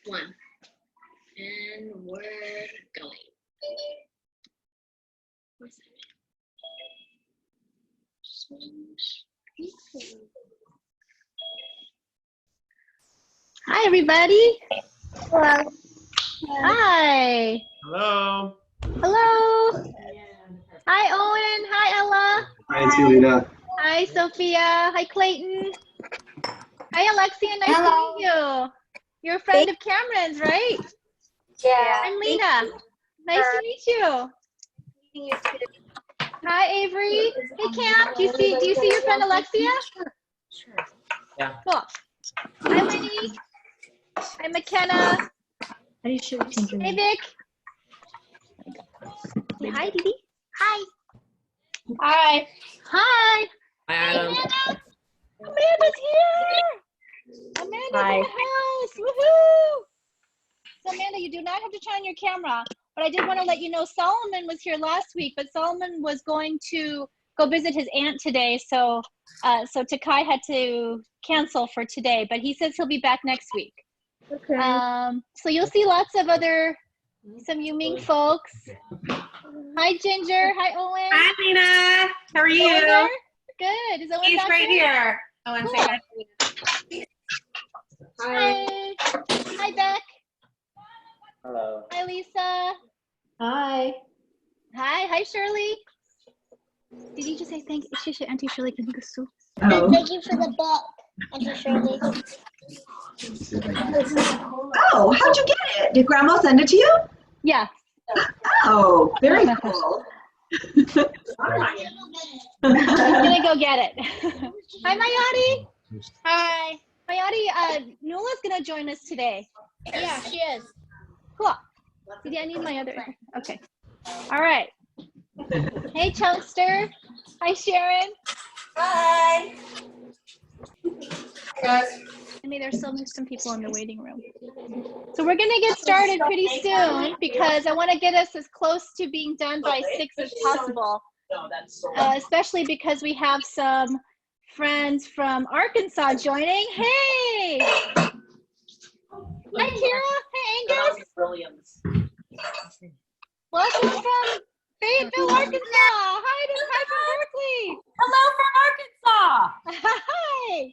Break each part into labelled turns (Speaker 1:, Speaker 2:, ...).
Speaker 1: one. And we're going. Hi, everybody.
Speaker 2: Hello.
Speaker 1: Hi.
Speaker 3: Hello.
Speaker 1: Hello. Hi, Owen. Hi, Ella.
Speaker 3: Hi, Lynna.
Speaker 1: Hi, Sophia. Hi, Clayton. Hi, Alexia. Nice to meet you. You're a friend of Cameron's, right?
Speaker 2: Yeah.
Speaker 1: I'm Lynna. Nice to meet you. Hi, Avery. Hey, Cam. Do you see your friend Alexia?
Speaker 2: Sure.
Speaker 3: Yeah.
Speaker 1: Cool. Hi, Winnie. Hi, McKenna. Hey, Vic. Say hi, Didi. Hi.
Speaker 2: Hi.
Speaker 1: Hi.
Speaker 3: Hi, Adam.
Speaker 1: Amanda. Amanda's here. Amanda's
Speaker 2: Hi.
Speaker 1: in the house. Woohoo! So, Amanda, you do not have to turn on your camera, but I did want to let you know Solomon was here last week, but Solomon was going to go visit his aunt today, so Takai had to cancel for today, but he says he'll be back next week.
Speaker 2: Okay.
Speaker 1: So you'll see lots of some Yuming folks. Hi, Ginger. Hi, Owen.
Speaker 4: Hi, Lynna. How are
Speaker 1: Is
Speaker 4: you?
Speaker 1: Owen there? Good. Is Owen
Speaker 4: He's
Speaker 1: back
Speaker 4: right
Speaker 1: there?
Speaker 4: here. Oh, and say hi to
Speaker 1: Hi. Hi, Beck.
Speaker 3: Hello.
Speaker 1: Hi, Lisa.
Speaker 2: Hi.
Speaker 1: Hi, Shirley. Did you just say thank you? Auntie Shirley, can you go soup?
Speaker 2: Oh.
Speaker 5: Thank you for the book, Auntie Shirley.
Speaker 2: Oh, how'd you get it? Did Grandma send it to you?
Speaker 1: Yeah.
Speaker 2: Oh, very cool.
Speaker 1: He's gonna go get it. Hi, Mayati.
Speaker 5: Hi.
Speaker 1: Mayati, Nula's gonna join us today.
Speaker 5: Yeah, she is.
Speaker 1: Cool. Did I need my other? Okay. All right. Hey, Chunkster. Hi, Sharon.
Speaker 4: Hi.
Speaker 1: I mean, there's still some people in the waiting room. So we're gonna get started pretty soon because I want to get us as close to being done by 6 as possible. Especially because we have some friends from Arkansas joining. Hey! Hi, Kira. Hey, Angus. Welcome from Fayetteville, Arkansas. Hi from Berkeley.
Speaker 4: Hello from Arkansas.
Speaker 1: Hi.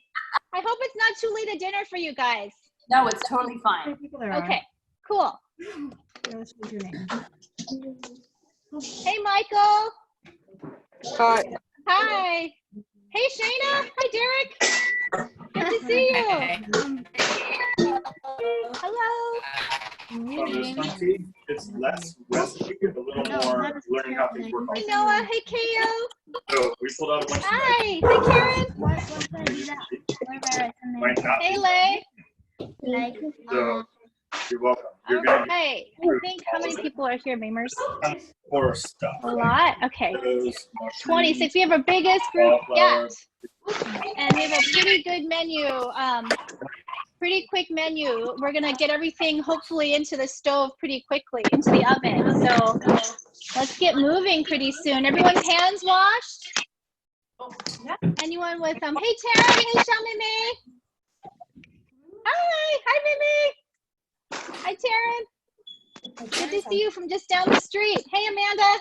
Speaker 1: I hope it's not too late a dinner for you guys.
Speaker 4: No, it's totally fine.
Speaker 1: Okay, cool. Hey, Michael.
Speaker 3: Hi.
Speaker 1: Hi. Hey, Shayna. Hi, Derek. Good to see you. Hello.
Speaker 6: It's less recipe, a little more learning how things work.
Speaker 1: Hi, Noah. Hey, Ko.
Speaker 6: So we pulled out a bunch
Speaker 1: Hi. Hi, Karen. Hey, Lay.
Speaker 6: So you're welcome.
Speaker 1: All
Speaker 6: You're gonna
Speaker 1: right. I think how many people are here, Mamers?
Speaker 6: get more stuff.
Speaker 1: A lot? Okay.
Speaker 6: Potatoes,
Speaker 1: 26. We have our biggest group yet.
Speaker 6: cauliflower.
Speaker 1: And we have a pretty good menu. Pretty quick menu. We're gonna get everything hopefully into the stove pretty quickly, into the oven. So let's get moving pretty soon. Everyone's hands washed? Anyone with hey Terry, hey Shamimi. Hi Mimi. Hi Taryn. Good to see you from just down the street. Hey Amanda.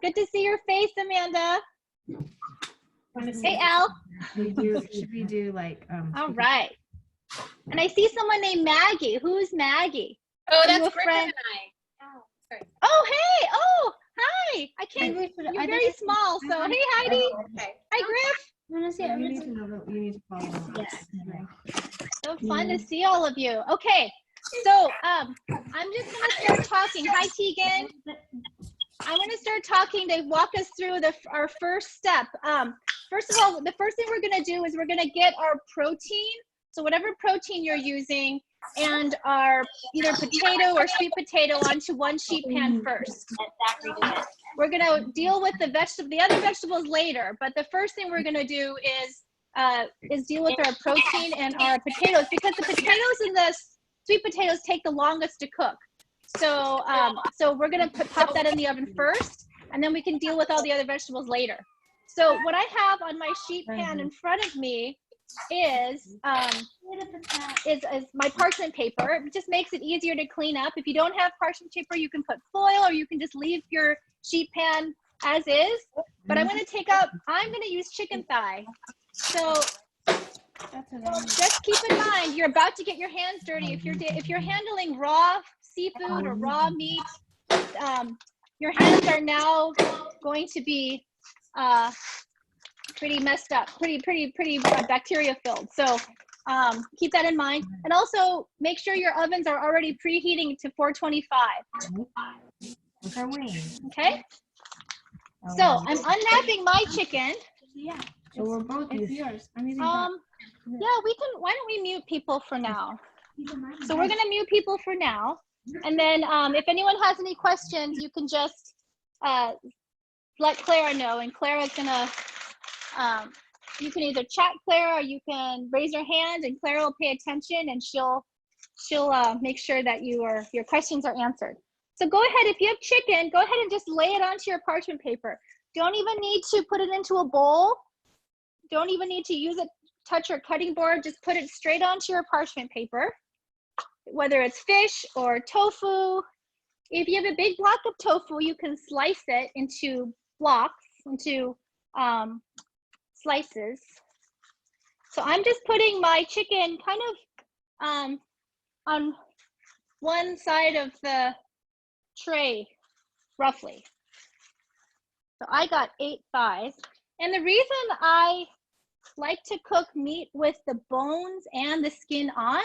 Speaker 1: Good to see your face, Amanda. Hey Al.
Speaker 7: Should we do like
Speaker 1: All right. And I see someone named Maggie. Who's Maggie?
Speaker 4: Oh,
Speaker 1: Are you
Speaker 4: that's
Speaker 1: a
Speaker 4: Griffin
Speaker 1: friend?
Speaker 4: and I. Oh, sorry.
Speaker 1: Oh, hey. Oh, hi. I can't. You're very small. So, hey, Heidi.
Speaker 4: Okay.
Speaker 1: Hi, Griff.
Speaker 7: you need to know that you need to follow along.
Speaker 1: So fun to see all of you. Okay. So, I'm just going to start talking. Hi, Tegan. I'm going to start talking to walk us through our first step. First of all, the first thing we're going to do is we're going to get our protein. So whatever protein you're using and our either potato or sweet potato onto one sheet pan first. We're going to deal with the other vegetables later, but the first thing we're going to do is deal with our protein and our potatoes because the potatoes and the sweet potatoes take the longest to cook. So we're going to pop that in the oven first, and then we can deal with all the other vegetables later. So what I have on my sheet pan in front of me is my parchment paper. It just makes it easier to clean up. If you don't have parchment paper, you can put foil, or you can just leave your sheet pan as is. But I'm going to use chicken thigh. So just keep in mind, you're about to get your hands dirty. If you're handling raw seafood or raw meat, your hands are now going to be pretty messed up, pretty bacteria filled. So keep that in mind. And also make sure your ovens are already preheating to 425. Okay? So I'm unwrapping my chicken.
Speaker 7: Yeah. So we're both yours. I'm using
Speaker 1: yeah, why don't we mute people for now? So we're gonna mute people for now. And then if anyone has any questions, you can just let Clara know, and Clara's gonna, you can either chat Clara, or you can raise your hand and Clara will pay attention, and she'll make sure that your questions are answered. So go ahead, if you have chicken, go ahead and just lay it onto your parchment paper. Don't even need to put it into a bowl. Don't even need to use it, touch your cutting board. Just put it straight onto your parchment paper, whether it's fish or tofu. If you have a big block of tofu, you can slice it into blocks, into slices. So I'm just putting my chicken kind of on one side of the tray, roughly. So I got 8 thighs. And the reason I like to cook meat with the bones and the skin on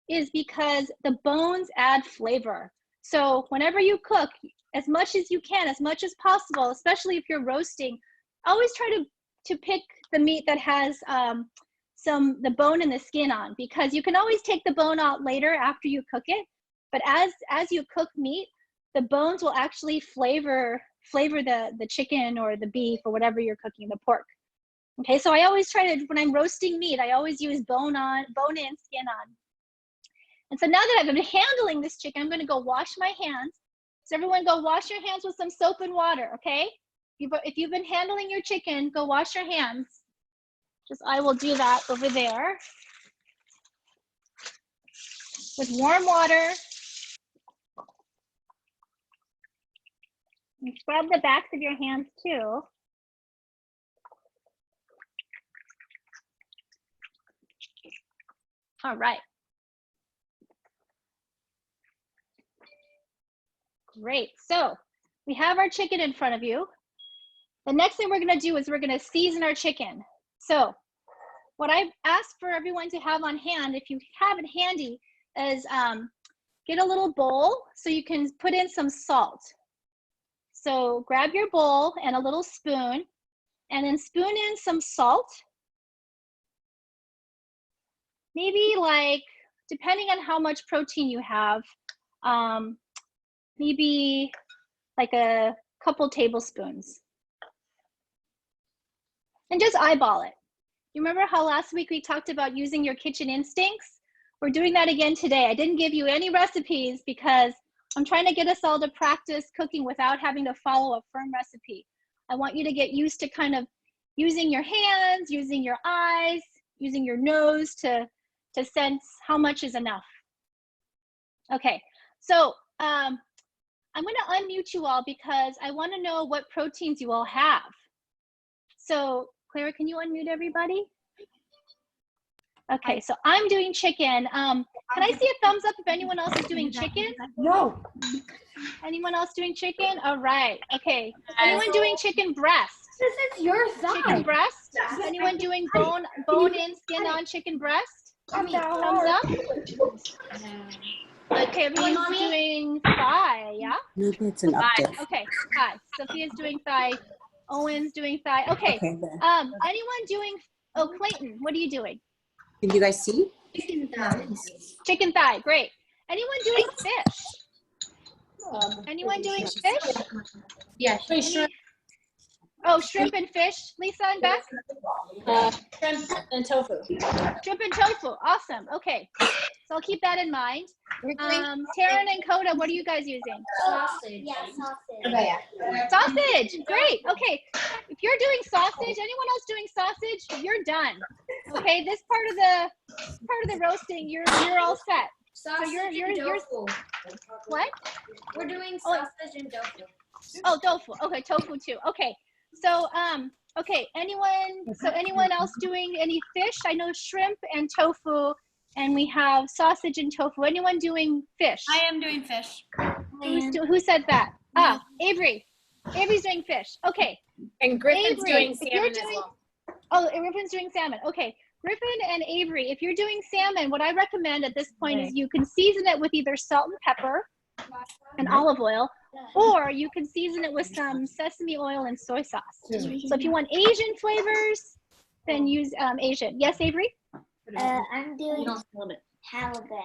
Speaker 1: is because the bones add flavor. So whenever you cook, as much as you can, as much as possible, especially if you're roasting, always try to pick the meat that has the bone and the skin on, because you can always take the bone out later after you cook it. But as you cook meat, the bones will actually flavor the chicken or the beef or whatever you're cooking, the pork. Okay, so I always try to, when I'm roasting meat, I always use bone in, skin on. And so now that I've been handling this chicken, I'm gonna go wash my hands. So everyone go wash your hands with some soap and water, okay? If you've been handling your chicken, go wash your hands. I will do that over there with warm water. And scrub the backs of your hands too. All right. Great. So we have our chicken in front of you. The next thing we're going to do is we're going to season our chicken. So what I've asked for everyone to have on hand, if you have it handy, is get a little bowl so you can put in some salt. So grab your bowl and a little spoon, and then spoon in some salt. Maybe, like, depending on how much protein you have, maybe like a couple tablespoons. And just eyeball it. You remember how last week we talked about using your kitchen instincts? We're doing that again today. I didn't give you any recipes because I'm trying to get us all to practice cooking without having to follow a firm recipe. I want you to get used to kind of using your hands, using your eyes, using your nose to sense how much is enough. Okay, so I'm gonna unmute you all because I wanna know what proteins you all have. So Clara, can you unmute everybody? Okay, so I'm doing chicken. Can I see a thumbs up if anyone else is doing chicken?
Speaker 7: No.
Speaker 1: Anyone else doing chicken? All right, okay. Anyone doing chicken breast?
Speaker 5: This is your side.
Speaker 1: Chicken breast? Anyone doing bone in, skin on chicken breast? Thumbs up? Okay, everyone's doing thigh, yeah?
Speaker 3: Maybe it's an update.
Speaker 1: Okay, thigh. Sophia's doing thigh. Owen's doing thigh. Okay, anyone doing, oh, Clayton, what are you doing?
Speaker 3: Can you guys see?
Speaker 5: Chicken thighs.
Speaker 1: Chicken thigh, great. Anyone doing fish? Anyone doing fish?
Speaker 5: Yeah, shrimp.
Speaker 1: Oh, shrimp and fish, Lisa and Beth?
Speaker 4: Shrimp and tofu.
Speaker 1: Shrimp and tofu, awesome, okay. So So I'll keep that in mind.
Speaker 5: We're doing
Speaker 1: Taryn and Coda, what are you guys using?
Speaker 5: sausage.
Speaker 8: Yeah, sausage.
Speaker 5: Okay, yeah.
Speaker 1: Sausage. Great. Okay. If you're doing sausage, anyone else doing sausage, you're done. Okay. This part of the roasting, you're all set.
Speaker 5: Sausage
Speaker 1: you're
Speaker 5: and tofu.
Speaker 1: What?
Speaker 5: We're doing sausage and tofu.
Speaker 1: Oh, tofu. Okay, tofu too. Okay. So okay, anyone else doing any fish? I know shrimp and tofu, and we have sausage and tofu. Anyone doing fish?
Speaker 4: I am doing fish.
Speaker 1: Who said that? Ah, Avery. Avery's doing fish. Okay.
Speaker 9: And Griffin's
Speaker 1: Avery,
Speaker 9: doing
Speaker 1: if you're
Speaker 9: salmon as well.
Speaker 1: Oh, Griffin's doing salmon. Okay. Griffin and Avery, if you're doing salmon, what I recommend at this point is you can season it with either salt and pepper and olive oil, or you can season it with some sesame oil and soy sauce. So if you want Asian flavors, then use Asian. Yes, Avery?
Speaker 8: I'm doing halibut.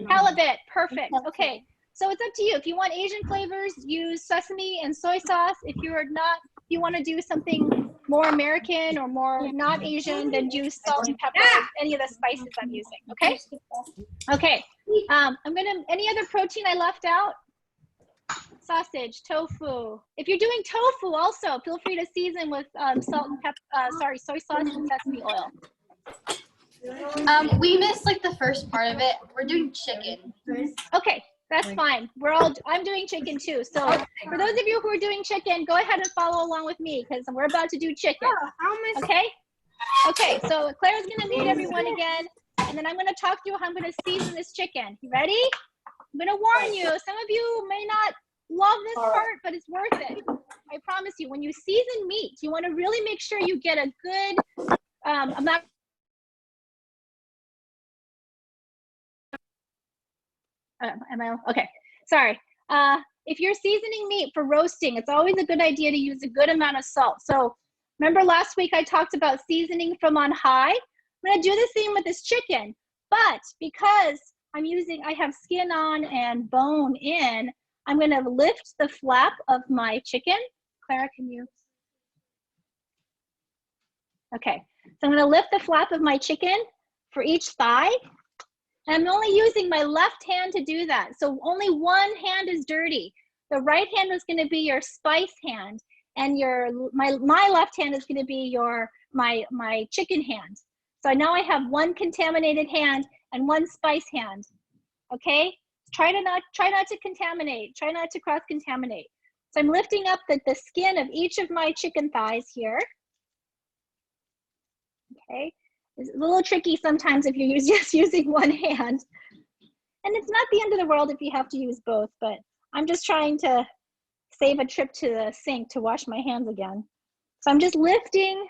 Speaker 1: Halibut. Perfect. Okay. So it's up to you. If you want Asian flavors, use sesame and soy sauce. If you want to do something more American or more not Asian, then use salt and pepper, any of the spices I'm using. Okay? Okay. Any other protein I left out? Sausage, tofu. If you're doing tofu also, feel free to season with salt and pepper, soy sauce and sesame oil.
Speaker 5: We missed like the first part of it. We're doing chicken.
Speaker 1: Okay, that's fine. I'm doing chicken too. So for those of you who are doing chicken, go ahead and follow along with me because we're about to do chicken. Okay? Okay, so Claire's gonna mute everyone again, and then I'm gonna talk to you how I'm gonna season this chicken. You ready? I'm gonna warn you, some of you may not love this part, but it's worth it. I promise you, when you season meat, you wanna really make sure you get a good amount. Okay, sorry. If you're seasoning meat for roasting, it's always a good idea to use a good amount of salt. So remember last week I talked about seasoning from on high? I'm gonna do the same with this chicken, but because I have skin on and bone in, I'm gonna lift the flap of my chicken. Clara, can you? Okay, so I'm gonna lift the flap of my chicken for each thigh. And I'm only using my left hand to do that. So only one hand is dirty. The right hand is going to be your spice hand, and my left hand is going to be my chicken hand. So now I have one contaminated hand and one spice hand. Okay? Try not to contaminate. Try not to cross contaminate. So I'm lifting up the skin of each of my chicken thighs here. Okay? It's a little tricky sometimes if you're just using one hand. And it's not the end of the world if you have to use both, but I'm just trying to save a trip to the sink to wash my hands again. So I'm just lifting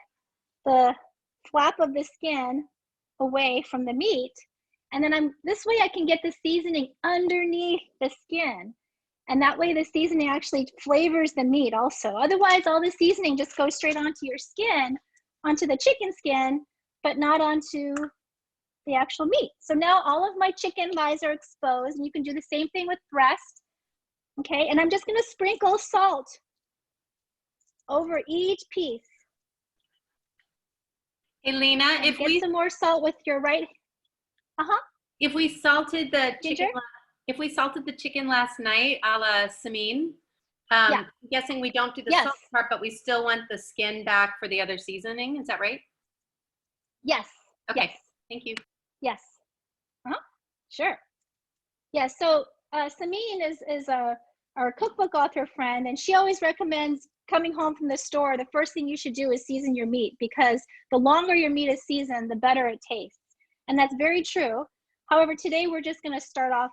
Speaker 1: the flap of the skin away from the meat. And then this way I can get the seasoning underneath the skin. And that way the seasoning actually flavors the meat also. Otherwise, all the seasoning just goes straight onto your skin, onto the chicken skin, but not onto the actual meat. So now all of my chicken thighs are exposed, and you can do the same thing with breast. Okay, and I'm just gonna sprinkle salt over each piece.
Speaker 10: Hey, Lynna,
Speaker 1: And get some more salt with your right.
Speaker 10: if we salted the
Speaker 1: Ginger?
Speaker 10: chicken last night a la Samin,
Speaker 1: Yeah.
Speaker 10: I'm guessing we don't do the
Speaker 1: Yes.
Speaker 10: salt part, but we still want the skin back for the other seasoning. Is that right?
Speaker 1: Yes.
Speaker 10: Okay.
Speaker 1: Yes.
Speaker 10: Thank you.
Speaker 1: Yes. Sure. Yeah. So Samin is our cookbook author friend, and she always recommends coming home from the store. The first thing you should do is season your meat, because the longer your meat is seasoned, the better it tastes, and that's very true. However, today we're just going to start off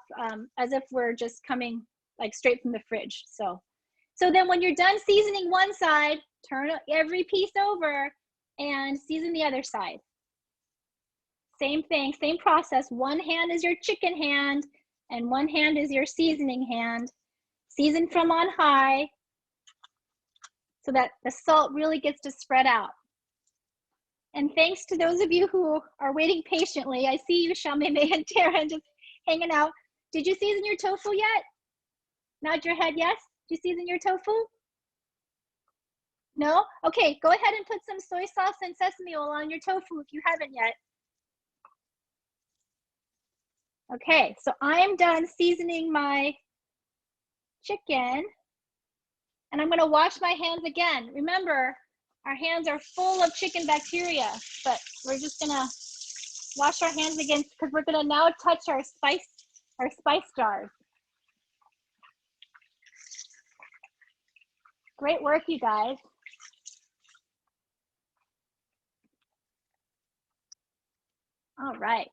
Speaker 1: as if we're just coming like straight from the fridge. So then when you're done seasoning one side, turn every piece over and season the other side. Same thing, same process. One hand is your chicken hand and one hand is your seasoning hand. Season from on high so that the salt really gets to spread out. And thanks to those of you who are waiting patiently. I see you, Shamime and Taryn, just hanging out. Did you season your tofu yet? Nod your head, yes? Did you season your tofu? No? Okay, go ahead and put some soy sauce and sesame oil on your tofu if you haven't yet. Okay, so I'm done seasoning my chicken. And I'm gonna wash my hands again. Remember, our hands are full of chicken bacteria, but we're just gonna wash our hands again because we're gonna now touch our spice jars. Great work, you guys. All right.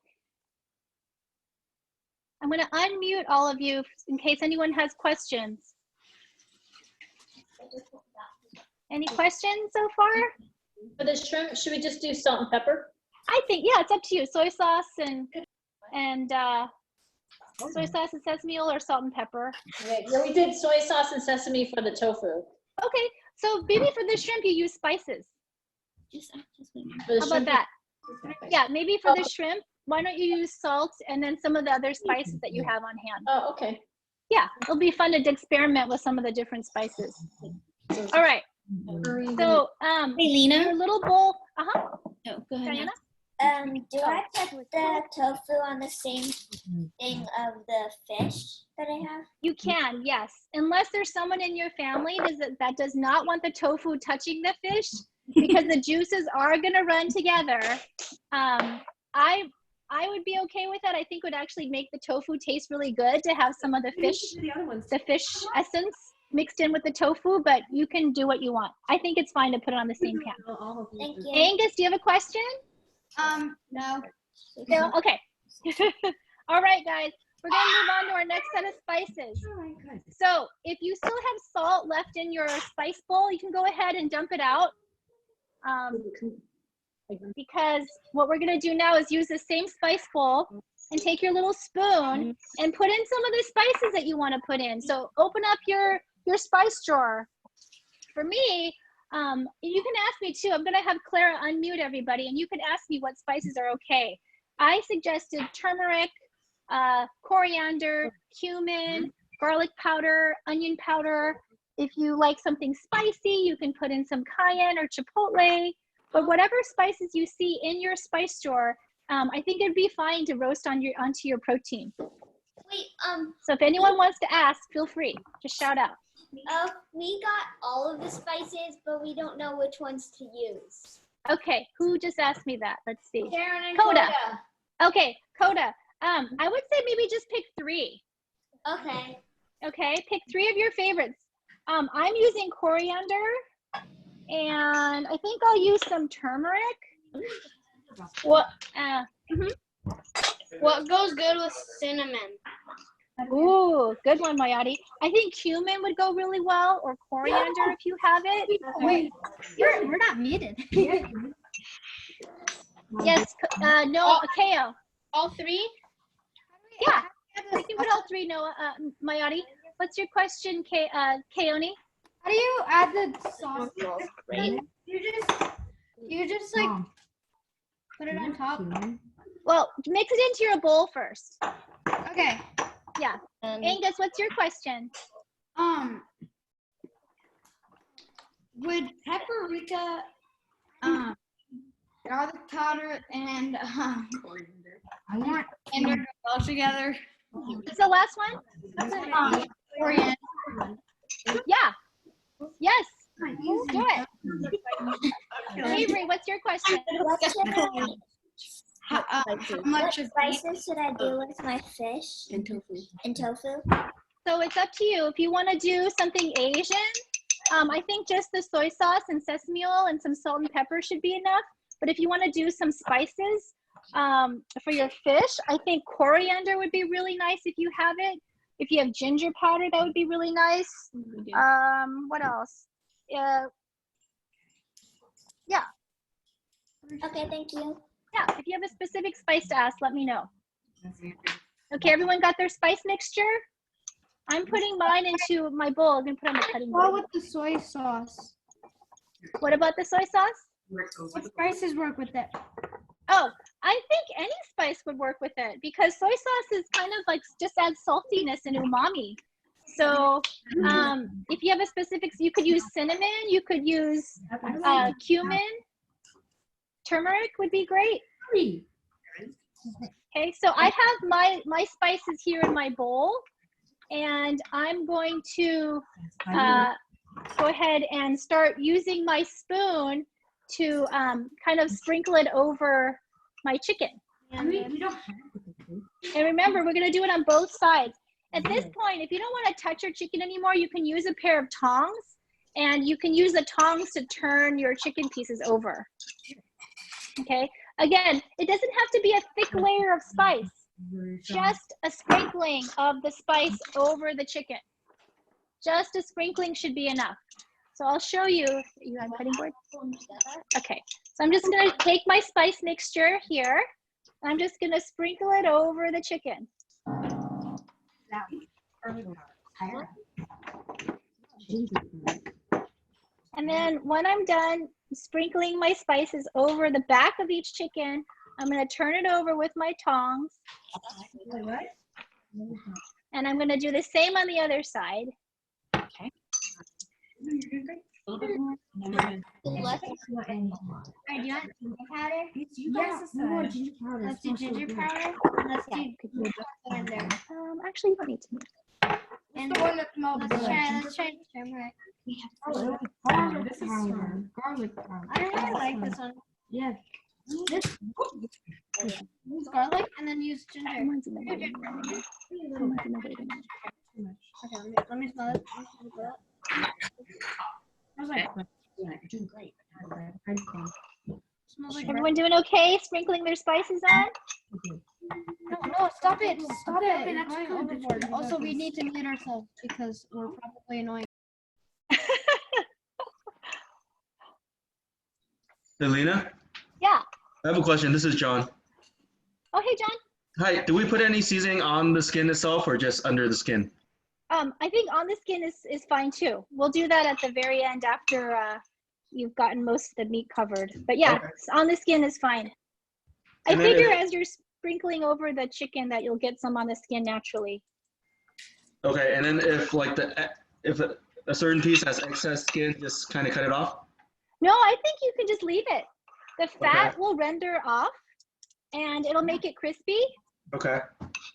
Speaker 1: I'm gonna unmute all of you in case anyone has questions. Any questions so far?
Speaker 9: For the shrimp, should we just do salt and pepper?
Speaker 1: I think, yeah, it's up to you. Soy sauce and soy sauce and sesame oil or salt and pepper.
Speaker 9: Okay, so we did soy sauce and sesame for the tofu.
Speaker 1: Okay, so maybe for the shrimp you use spices. How about that? Yeah, maybe for the shrimp, why don't you use salt and then some of the other spices that you have on hand?
Speaker 9: Oh, okay.
Speaker 1: Yeah, it'll be fun to experiment with some of the different spices. All right. So,
Speaker 8: Hey, Lena.
Speaker 1: your little bowl.
Speaker 8: Oh, go ahead.
Speaker 1: Diana?
Speaker 8: Do I put the tofu on the same thing of the fish that I have?
Speaker 1: You can, yes. Unless there's someone in your family that does not want the tofu touching the fish, because the juices are gonna run together. I would be okay with that. I think it would actually make the tofu taste really good to have some of the fish essence mixed in with the tofu, but you can do what you want. I think it's fine to put it on the same pan.
Speaker 8: Thank you.
Speaker 1: Angus, do you have a question?
Speaker 5: No.
Speaker 1: No? Okay. All right, guys. We're going to move on to our next set of spices. So if you still have salt left in your spice bowl, you can go ahead and dump it out. Because what we're going to do now is use the same spice bowl and take your little spoon and put in some of the spices that you want to put in. So open up your spice drawer. For me, you can ask me too. I'm going to have Clara unmute everybody, and you can ask me what spices are okay. I suggested turmeric, coriander, cumin, garlic powder, onion powder. If you like something spicy, you can put in some cayenne or chipotle. But whatever spices you see in your spice drawer, I think it'd be fine to roast onto your protein.
Speaker 8: Wait,
Speaker 1: So if anyone wants to ask, feel free. Just shout out.
Speaker 8: we got all of the spices, but we don't know which ones to use.
Speaker 1: Okay, who just asked me that? Let's see.
Speaker 5: Karen and
Speaker 1: Coda. Okay, Coda. I would say maybe just pick 3.
Speaker 8: Okay.
Speaker 1: Okay, pick 3 of your favorites. I'm using coriander, and I think I'll use some turmeric.
Speaker 5: What
Speaker 1: Mhm.
Speaker 5: what goes good with cinnamon?
Speaker 1: Ooh, good one, Mayati. I think cumin would go really well, or coriander if you have it.
Speaker 7: Wait, we're not muted.
Speaker 1: Yes, no, Kale.
Speaker 5: All 3?
Speaker 1: Yeah, you can put all 3, Noah, Mayati. What's your question, Keone?
Speaker 7: How do you add the sauce? You just like put it on top.
Speaker 1: Well, mix it into your bowl first.
Speaker 7: Okay.
Speaker 1: Yeah. Angus, what's your question?
Speaker 7: Would paprika, garlic powder, and coriander go all together?
Speaker 1: What's the last one?
Speaker 7: Coriander.
Speaker 1: Yeah. Yes. Do it. Avery, what's your question?
Speaker 8: How
Speaker 7: much
Speaker 8: what spices should I do with my fish
Speaker 3: And tofu.
Speaker 8: and tofu?
Speaker 1: So it's up to you. If you want to do something Asian, I think just the soy sauce and sesame oil and some salt and pepper should be enough. But if you want to do some spices for your fish, I think coriander would be really nice if you have it. If you have ginger powder, that would be really nice. What else? Yeah.
Speaker 8: Okay, thank you.
Speaker 1: Yeah, if you have a specific spice to ask, let me know. Okay, everyone got their spice mixture? I'm putting mine into my bowl. I'm gonna put it on the cutting
Speaker 7: What
Speaker 1: board.
Speaker 7: with the soy sauce?
Speaker 1: What about the soy sauce?
Speaker 7: What spices work with it?
Speaker 1: Oh, I think any spice would work with it because soy sauce is kind of like just adds saltiness and umami. So if you have a specific, you could use cinnamon, you could use cumin, turmeric would be great. Okay, so I have my spices here in my bowl, and I'm going to go ahead and start using my spoon to kind of sprinkle it over my chicken. And remember, we're gonna do it on both sides. At this point, if you don't want to touch your chicken anymore, you can use a pair of tongs, and you can use the tongs to turn your chicken pieces over. Okay, again, it doesn't have to be a thick layer of spice, just a sprinkling of the spice over the chicken. Just a sprinkling should be enough. So I'll show you. You have a cutting board? Okay, so I'm just gonna take my spice mixture here. I'm just gonna sprinkle it over the chicken. And then when I'm done sprinkling my spices over the back of each chicken, I'm gonna turn it over with my tongs. And I'm gonna do the same on the other side.
Speaker 2: Okay.
Speaker 5: Alright, do you want ginger powder?
Speaker 7: Yes, more ginger powder.
Speaker 5: Let's do ginger powder. Let's do blender.
Speaker 1: Actually, you don't need to.
Speaker 5: And let's try turmeric.
Speaker 7: Garlic powder. Garlic powder.
Speaker 5: I really like this one.
Speaker 7: Yeah.
Speaker 5: Use garlic and then use ginger. Okay, let me smell it.
Speaker 7: Doing great.
Speaker 5: Smells like
Speaker 1: Everyone doing okay sprinkling their spices on?
Speaker 5: No, stop it. Stop it. You're going overboard. Also, we need to mute ourselves because we're probably annoying.
Speaker 6: Hey, Lena,
Speaker 1: Yeah.
Speaker 6: I have a question. This is John.
Speaker 1: Oh, hey, John.
Speaker 6: Hi, do we put any seasoning on the skin itself or just under the skin?
Speaker 1: I think on the skin is fine too. We'll do that at the very end after you've gotten most of the meat covered. But yeah,
Speaker 6: Okay.
Speaker 1: on the skin is fine. I
Speaker 6: And then
Speaker 1: figure as you're sprinkling over the chicken that you'll get some on the skin naturally.
Speaker 6: Okay, and then if like if a certain piece has excess skin, just kind of cut it off?
Speaker 1: No, I think you can just leave it. The fat
Speaker 6: Okay.
Speaker 1: will render off and it'll make it crispy.
Speaker 6: Okay.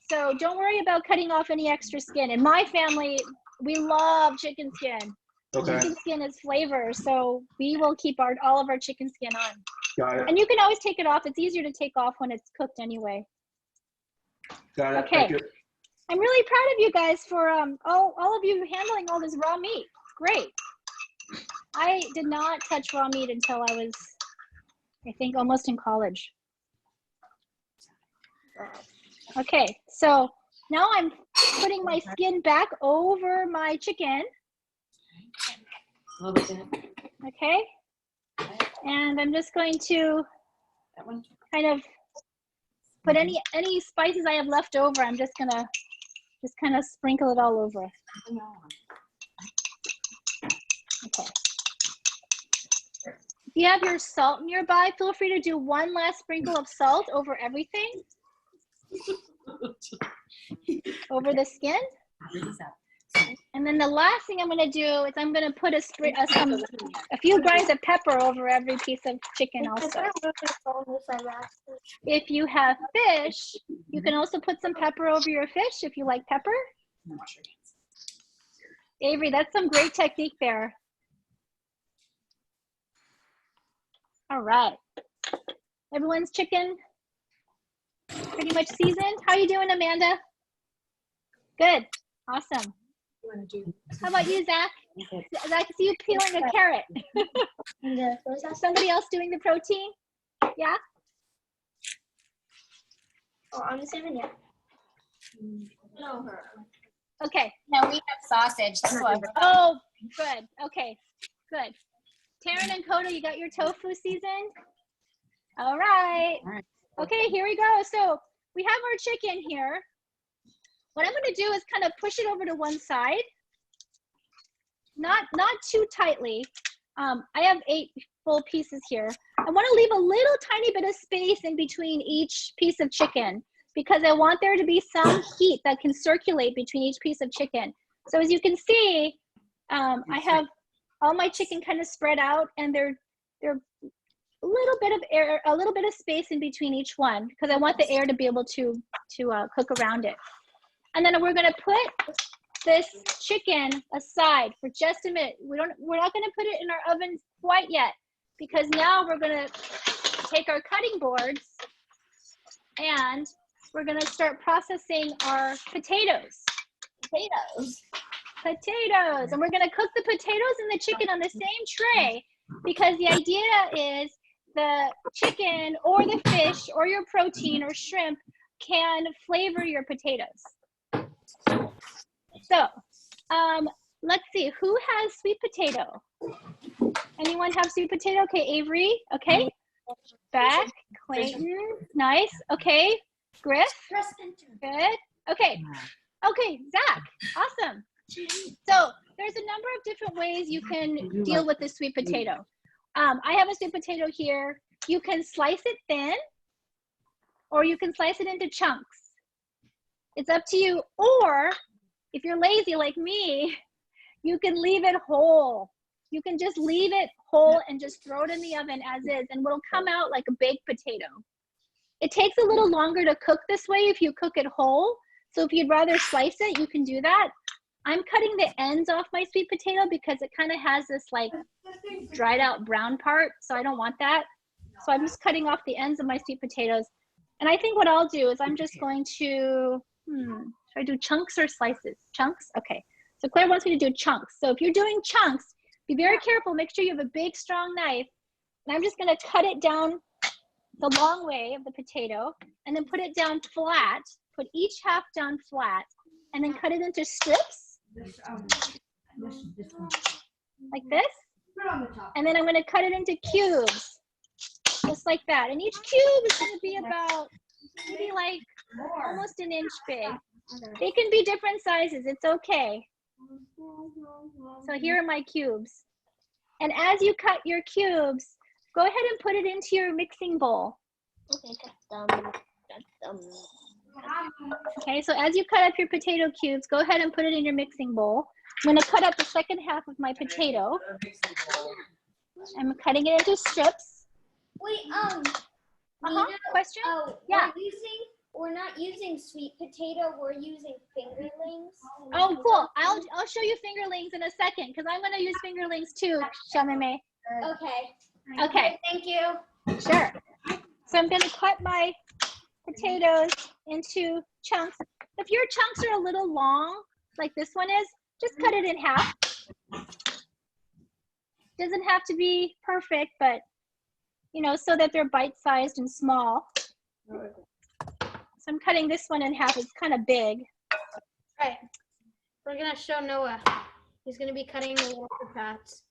Speaker 1: So don't worry about cutting off any extra skin. In my family, we love chicken skin.
Speaker 6: Okay.
Speaker 1: Chicken skin is flavor, so we will keep all of our chicken skin on.
Speaker 6: Got it.
Speaker 1: And you can always take it off. It's easier to take off when it's cooked anyway.
Speaker 6: Got it.
Speaker 1: Okay.
Speaker 6: Thank you.
Speaker 1: I'm really proud of you guys for all of you handling all this raw meat. Great. I did not touch raw meat until I was, I think, almost in college. Okay, so now I'm putting my skin back over my chicken. Okay, and I'm just going to kind of put any spices I have left over. I'm just gonna kind of sprinkle it all over. Okay. If you have your salt nearby, feel free to do one last sprinkle of salt over everything. Over the skin. And then the last thing I'm going to do is I'm going to put a few grinds of pepper over every piece of chicken also. If you have fish, you can also put some pepper over your fish if you like pepper. Avery, that's some great technique there. All right. Everyone's chicken pretty much seasoned. How are you doing, Amanda? Good. Awesome. How about you, Zach? Zach, I see you peeling a carrot. Somebody else doing the protein? Yeah?
Speaker 8: Oh, I'm the seven, yeah. No,
Speaker 1: Okay.
Speaker 4: No, we have sausage.
Speaker 1: Oh, good. Okay, good. Taryn and Coda, you got your tofu seasoned? All right. Okay, here we go. So we have our chicken here. What I'm going to do is kind of push it over to one side. Not too tightly. I have 8 full pieces here. I want to leave a little tiny bit of space in between each piece of chicken because I want there to be some heat that can circulate between each piece of chicken. So as you can see, I have all my chicken kind of spread out and they're little bit of air, a little bit of space in between each one, because I want the air to be able to cook around it. And then we're gonna put this chicken aside for just a minute. We're not gonna put it in our oven quite yet, because now we're gonna take our cutting boards and we're gonna start processing our potatoes. Potatoes, and we're gonna cook the potatoes and the chicken on the same tray, because the idea is the chicken or the fish or your protein or shrimp can flavor your potatoes. So, let's see, who has sweet potato? Anyone have sweet potato? Okay, Avery, okay. Beck, Clayton, nice, okay. Griff, good, okay. Okay, Zach, awesome. So there's a number of different ways you can deal with the sweet potato. I have a sweet potato here. You can slice it thin, or you can slice it into chunks. It's up to you. Or if you're lazy like me, you can leave it whole. You can just leave it whole and just throw it in the oven as is, and it'll come out like a baked potato. It takes a little longer to cook this way if you cook it whole. So if you'd rather slice it, you can do that. I'm cutting the ends off my sweet potato because it kind of has this like dried out brown part, so I don't want that. So I'm just cutting off the ends of my sweet potatoes. And I think what I'll do is I'm just going to, should I do chunks or slices? Chunks? Okay. So Claire wants me to do chunks. So if you're doing chunks, be very careful. Make sure you have a big, strong knife. And I'm just going to cut it down the long way of the potato and then put it down flat. Put each half down flat and then cut it into strips. Like this. And then I'm going to cut it into cubes. Just like that. And each cube is going to be about maybe like almost an inch big. They can be different sizes. It's okay. So here are my cubes. And as you cut your cubes, go ahead and put it into your mixing bowl. Okay, so as you cut up your potato cubes, go ahead and put it in your mixing bowl. I'm going to cut up the second half of my potato. I'm cutting it into strips.
Speaker 8: Wait,
Speaker 1: Question? Yeah.
Speaker 8: We're not using sweet potato. We're using fingerlings.
Speaker 1: Oh, cool. I'll show you fingerlings in a second because I'm going to use fingerlings too, Shamime.
Speaker 8: Okay.
Speaker 1: Okay.
Speaker 8: Thank you.
Speaker 1: Sure. So I'm going to cut my potatoes into chunks. If your chunks are a little long, like this one is, just cut it in half. Doesn't have to be perfect, but you know, so that they're bite-sized and small. So I'm cutting this one in half. It's kind of big.
Speaker 5: All right. We're gonna show Noah. He's gonna be cutting the water pads.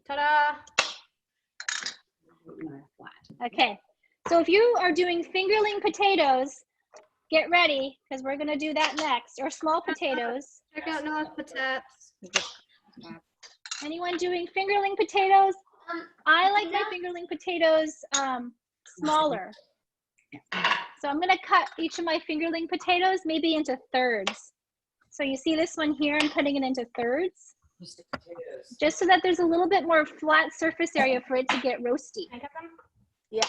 Speaker 5: Ta-da!
Speaker 1: Okay. So if you are doing fingerling potatoes, get ready because we're gonna do that next. Or small potatoes.
Speaker 5: Check out Noah's potatoes.
Speaker 1: Anyone doing fingerling potatoes? I like my fingerling potatoes smaller. So I'm gonna cut each of my fingerling potatoes maybe into thirds. So you see this one here, I'm cutting it into thirds. Just so that there's a little bit more flat surface area for it to get roasty.
Speaker 5: Yeah.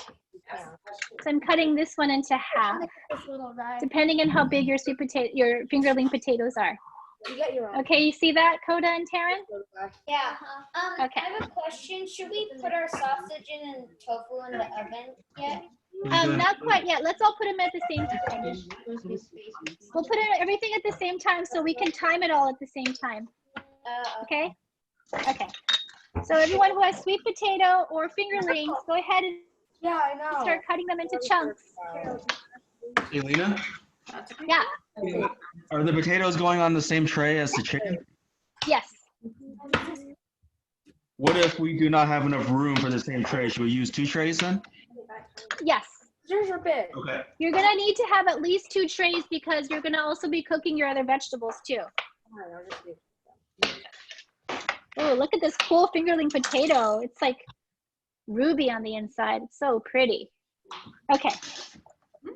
Speaker 1: So I'm cutting this one into half, depending on how big your your fingerling potatoes are.
Speaker 5: You get your own.
Speaker 1: Okay, you see that, Coda and Taryn?
Speaker 8: Yeah.
Speaker 1: Okay.
Speaker 8: I have a question. Should we put our sausage and tofu in the oven yet?
Speaker 1: Not quite yet. Let's all put them at the same time. We'll put everything at the same time so we can time it all at the same time. Okay? Okay. So everyone who has sweet potato or fingerlings, go ahead and start cutting them into chunks.
Speaker 6: Hey, Lynna?
Speaker 1: Yeah.
Speaker 6: Are the potatoes going on the same tray as the chicken?
Speaker 1: Yes.
Speaker 6: What if we do not have enough room for the same tray? Should we use 2 trays then?
Speaker 1: Yes.
Speaker 5: Yours are big.
Speaker 6: Okay.
Speaker 1: You're gonna need to have at least 2 trays because you're gonna also be cooking your other vegetables too. Oh, look at this cool fingerling potato. It's like ruby on the inside. It's so pretty. Okay.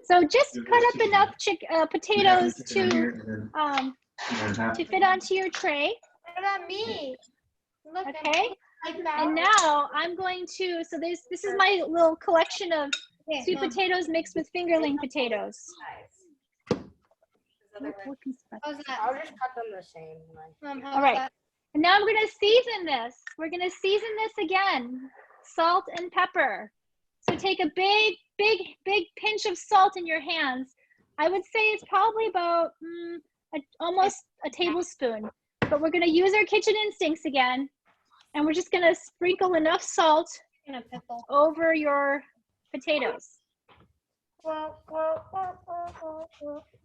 Speaker 1: So just cut up enough potatoes to fit onto your tray.
Speaker 5: What about me? Look,
Speaker 1: Okay. And now I'm going to, so this is my little collection of sweet potatoes mixed with fingerling potatoes.
Speaker 5: How's that? I'll just cut them the same.
Speaker 1: All right. And now I'm going to season this. We're going to season this again. Salt and pepper. So take a big pinch of salt in your hands. I would say it's probably about almost a tablespoon. But we're going to use our kitchen instincts again. And we're just going to sprinkle enough salt over your potatoes.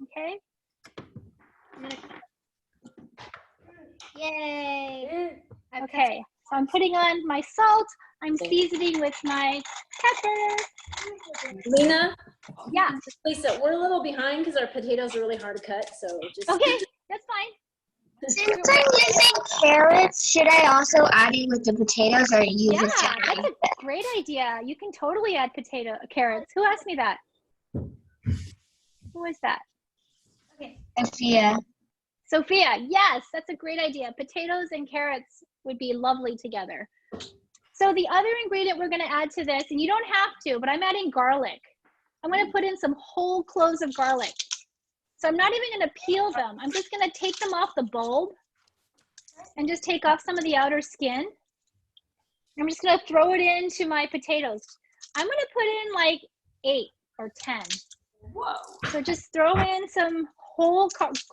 Speaker 1: Okay.
Speaker 5: Yay.
Speaker 1: Okay. So I'm putting on my salt. I'm seasoning with my pepper.
Speaker 9: Lynna?
Speaker 1: Yeah.
Speaker 9: Lisa, we're a little behind because our potatoes are really hard to cut, so just.
Speaker 1: Okay, that's fine.
Speaker 8: Since I'm using carrots, should I also add it with the potatoes or use
Speaker 1: Yeah,
Speaker 8: it separately?
Speaker 1: that's a great idea. You can totally add carrots. Who asked me that? Who is that? Sophia, yes, that's a great idea. Potatoes and carrots would be lovely together. So the other ingredient we're going to add to this, and you don't have to, but I'm adding garlic. I'm going to put in some whole cloves of garlic. So I'm not even going to peel them. I'm just going to take them off the bulb and just take off some of the outer skin. I'm just going to throw it into my potatoes. I'm going to put in like 8 or 10.
Speaker 4: Whoa.
Speaker 1: So just throw in some whole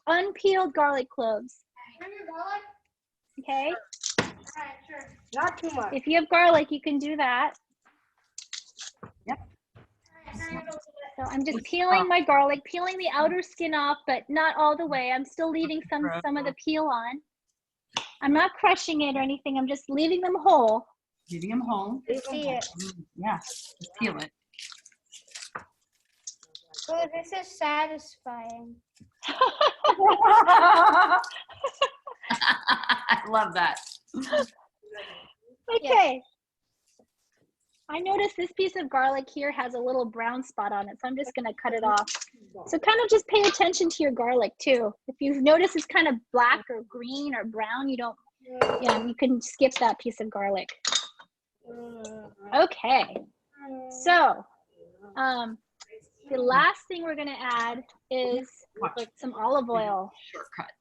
Speaker 1: unpeeled garlic cloves. Okay?
Speaker 5: Not too much.
Speaker 1: If you have garlic, you can do that.
Speaker 3: Yep.
Speaker 1: So I'm just peeling my garlic, peeling the outer skin off, but not all the way. I'm still leaving some of the peel on. I'm not crushing it or anything. I'm just leaving them whole.
Speaker 3: Leaving them whole.
Speaker 5: You see it.
Speaker 3: Yeah, just peel it.
Speaker 5: Oh, this is satisfying.
Speaker 3: I love that.
Speaker 1: Okay. I noticed this piece of garlic here has a little brown spot on it, so I'm just going to cut it off. So kind of just pay attention to your garlic too. If you notice it's kind of black or green or brown, you can skip that piece of garlic. Okay. So the last thing we're going to add is some olive oil.
Speaker 3: Shortcut.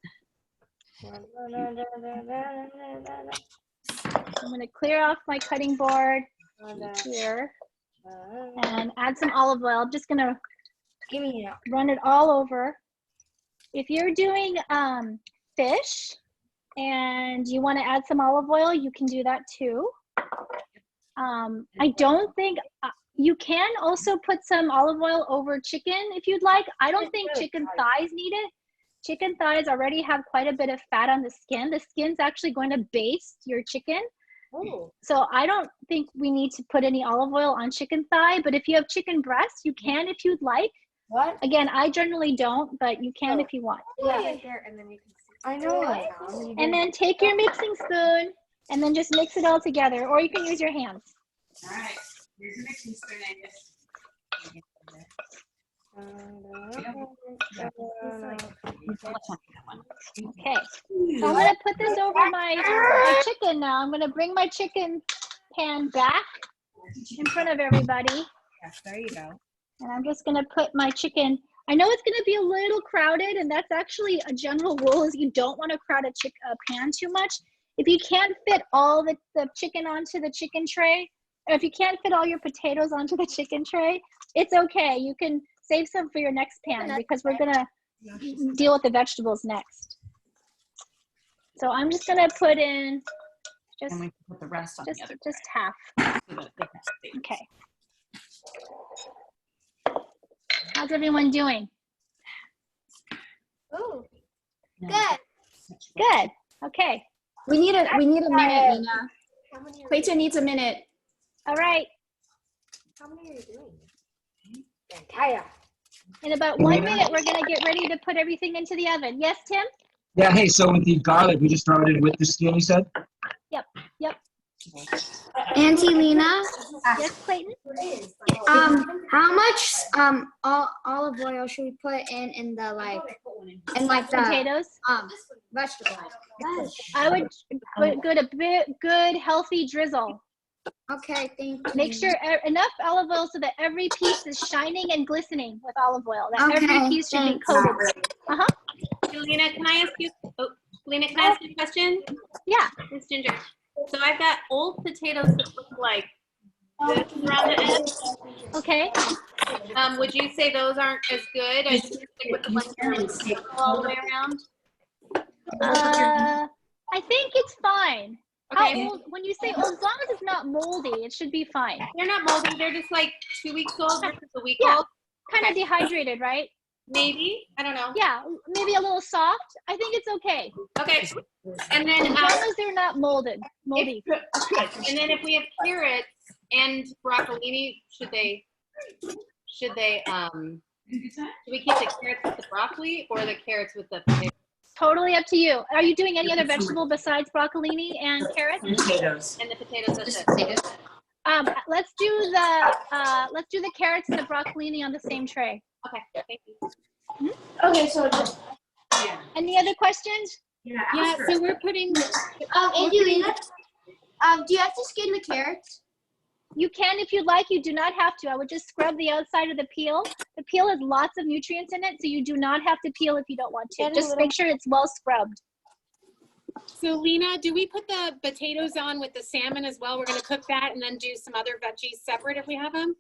Speaker 1: I'm going to clear off my cutting board here and add some olive oil. I'm just going to run it all over. If you're doing fish and you want to add some olive oil, you can do that too. I don't think you can also put some olive oil over chicken if you'd like. I don't think chicken thighs need it. Chicken thighs already have quite a bit of fat on the skin. The skin's actually going to baste your chicken. So I don't think we need to put any olive oil on chicken thigh, but if you have chicken breast, you can if you'd like.
Speaker 5: What?
Speaker 1: Again, I generally don't, but you can if you want.
Speaker 5: Yeah. Right there, and then you can see. I know.
Speaker 1: And then take your mixing spoon and then just mix it all together, or you can use your hands.
Speaker 3: All right, here's a mixing spoon, Angus.
Speaker 1: Okay, so I'm gonna put this over my chicken now. I'm gonna bring my chicken pan back in front of everybody.
Speaker 3: Yes, there you go.
Speaker 1: And I'm just gonna put my chicken. I know it's gonna be a little crowded, and that's actually a general rule is you don't wanna crowd a pan too much. If you can't fit all the chicken onto the chicken tray, or if you can't fit all your potatoes onto the chicken tray, it's okay. You can save some for your next pan because we're gonna deal with the vegetables next. So I'm just gonna put in just,
Speaker 3: and we can put the rest on the other
Speaker 1: just half.
Speaker 3: so that they can stay.
Speaker 1: Okay. How's everyone doing?
Speaker 5: Ooh,
Speaker 3: Yeah.
Speaker 5: good.
Speaker 1: Good. Okay.
Speaker 2: We need a minute, Lynna. Clayton needs a minute.
Speaker 1: All right.
Speaker 5: How many are you doing? Entire.
Speaker 1: In about 1 minute, we're gonna get ready to put everything into the oven. Yes, Tim?
Speaker 11: Yeah, hey, so with the garlic, we just throw it in with the skin, you said?
Speaker 1: Yep.
Speaker 7: Auntie Lena,
Speaker 1: Yes, Clayton?
Speaker 7: how much olive oil should we put in the the
Speaker 1: Potatoes?
Speaker 7: vegetables?
Speaker 1: I would put a good healthy drizzle.
Speaker 7: Okay, thank you.
Speaker 1: Make sure enough olive oil so that every piece is shining and glistening with olive oil. That every
Speaker 7: Okay,
Speaker 1: piece should be
Speaker 7: thanks.
Speaker 1: coated.
Speaker 10: Lena, can I ask you? Oh, Lena, can I ask you a question?
Speaker 1: Yeah.
Speaker 10: Miss Ginger. So I've got old potatoes that look like this around the edge.
Speaker 1: Okay.
Speaker 10: Would you say those aren't as good? I should stick with the ones that are all the way around.
Speaker 1: I think it's fine.
Speaker 10: Okay.
Speaker 1: How old? When you say old, as long as it's not moldy, it should be fine.
Speaker 10: They're not moldy. They're just like 2 weeks old versus a week
Speaker 1: Yeah.
Speaker 10: old.
Speaker 1: Kind of
Speaker 10: Okay.
Speaker 1: dehydrated, right?
Speaker 10: Maybe. I don't know.
Speaker 1: Yeah, maybe a little soft. I think it's okay.
Speaker 10: Okay. And then
Speaker 1: As long as they're not moldy.
Speaker 10: and then if we have carrots and broccolini, should we keep the carrots with the broccoli or the carrots with the potatoes?
Speaker 1: Totally up to you. Are you doing any other vegetable besides broccolini and carrots?
Speaker 6: Potatoes.
Speaker 10: And the potatoes, that's it.
Speaker 1: Let's do the carrots and the broccolini on the same tray.
Speaker 10: Okay, thank you.
Speaker 5: Okay, so just
Speaker 1: Any other questions?
Speaker 3: Yeah, so we're putting,
Speaker 5: Angelina, do you have to skin the carrots?
Speaker 1: You can if you'd like. You do not have to. I would just scrub the outside of the peel. The peel has lots of nutrients in it, so you do not have to peel if you don't want to. Just make sure it's well scrubbed.
Speaker 3: so Lena, do we put the potatoes on with the salmon as well? We're gonna cook that and then do some other veggies separate if we have them?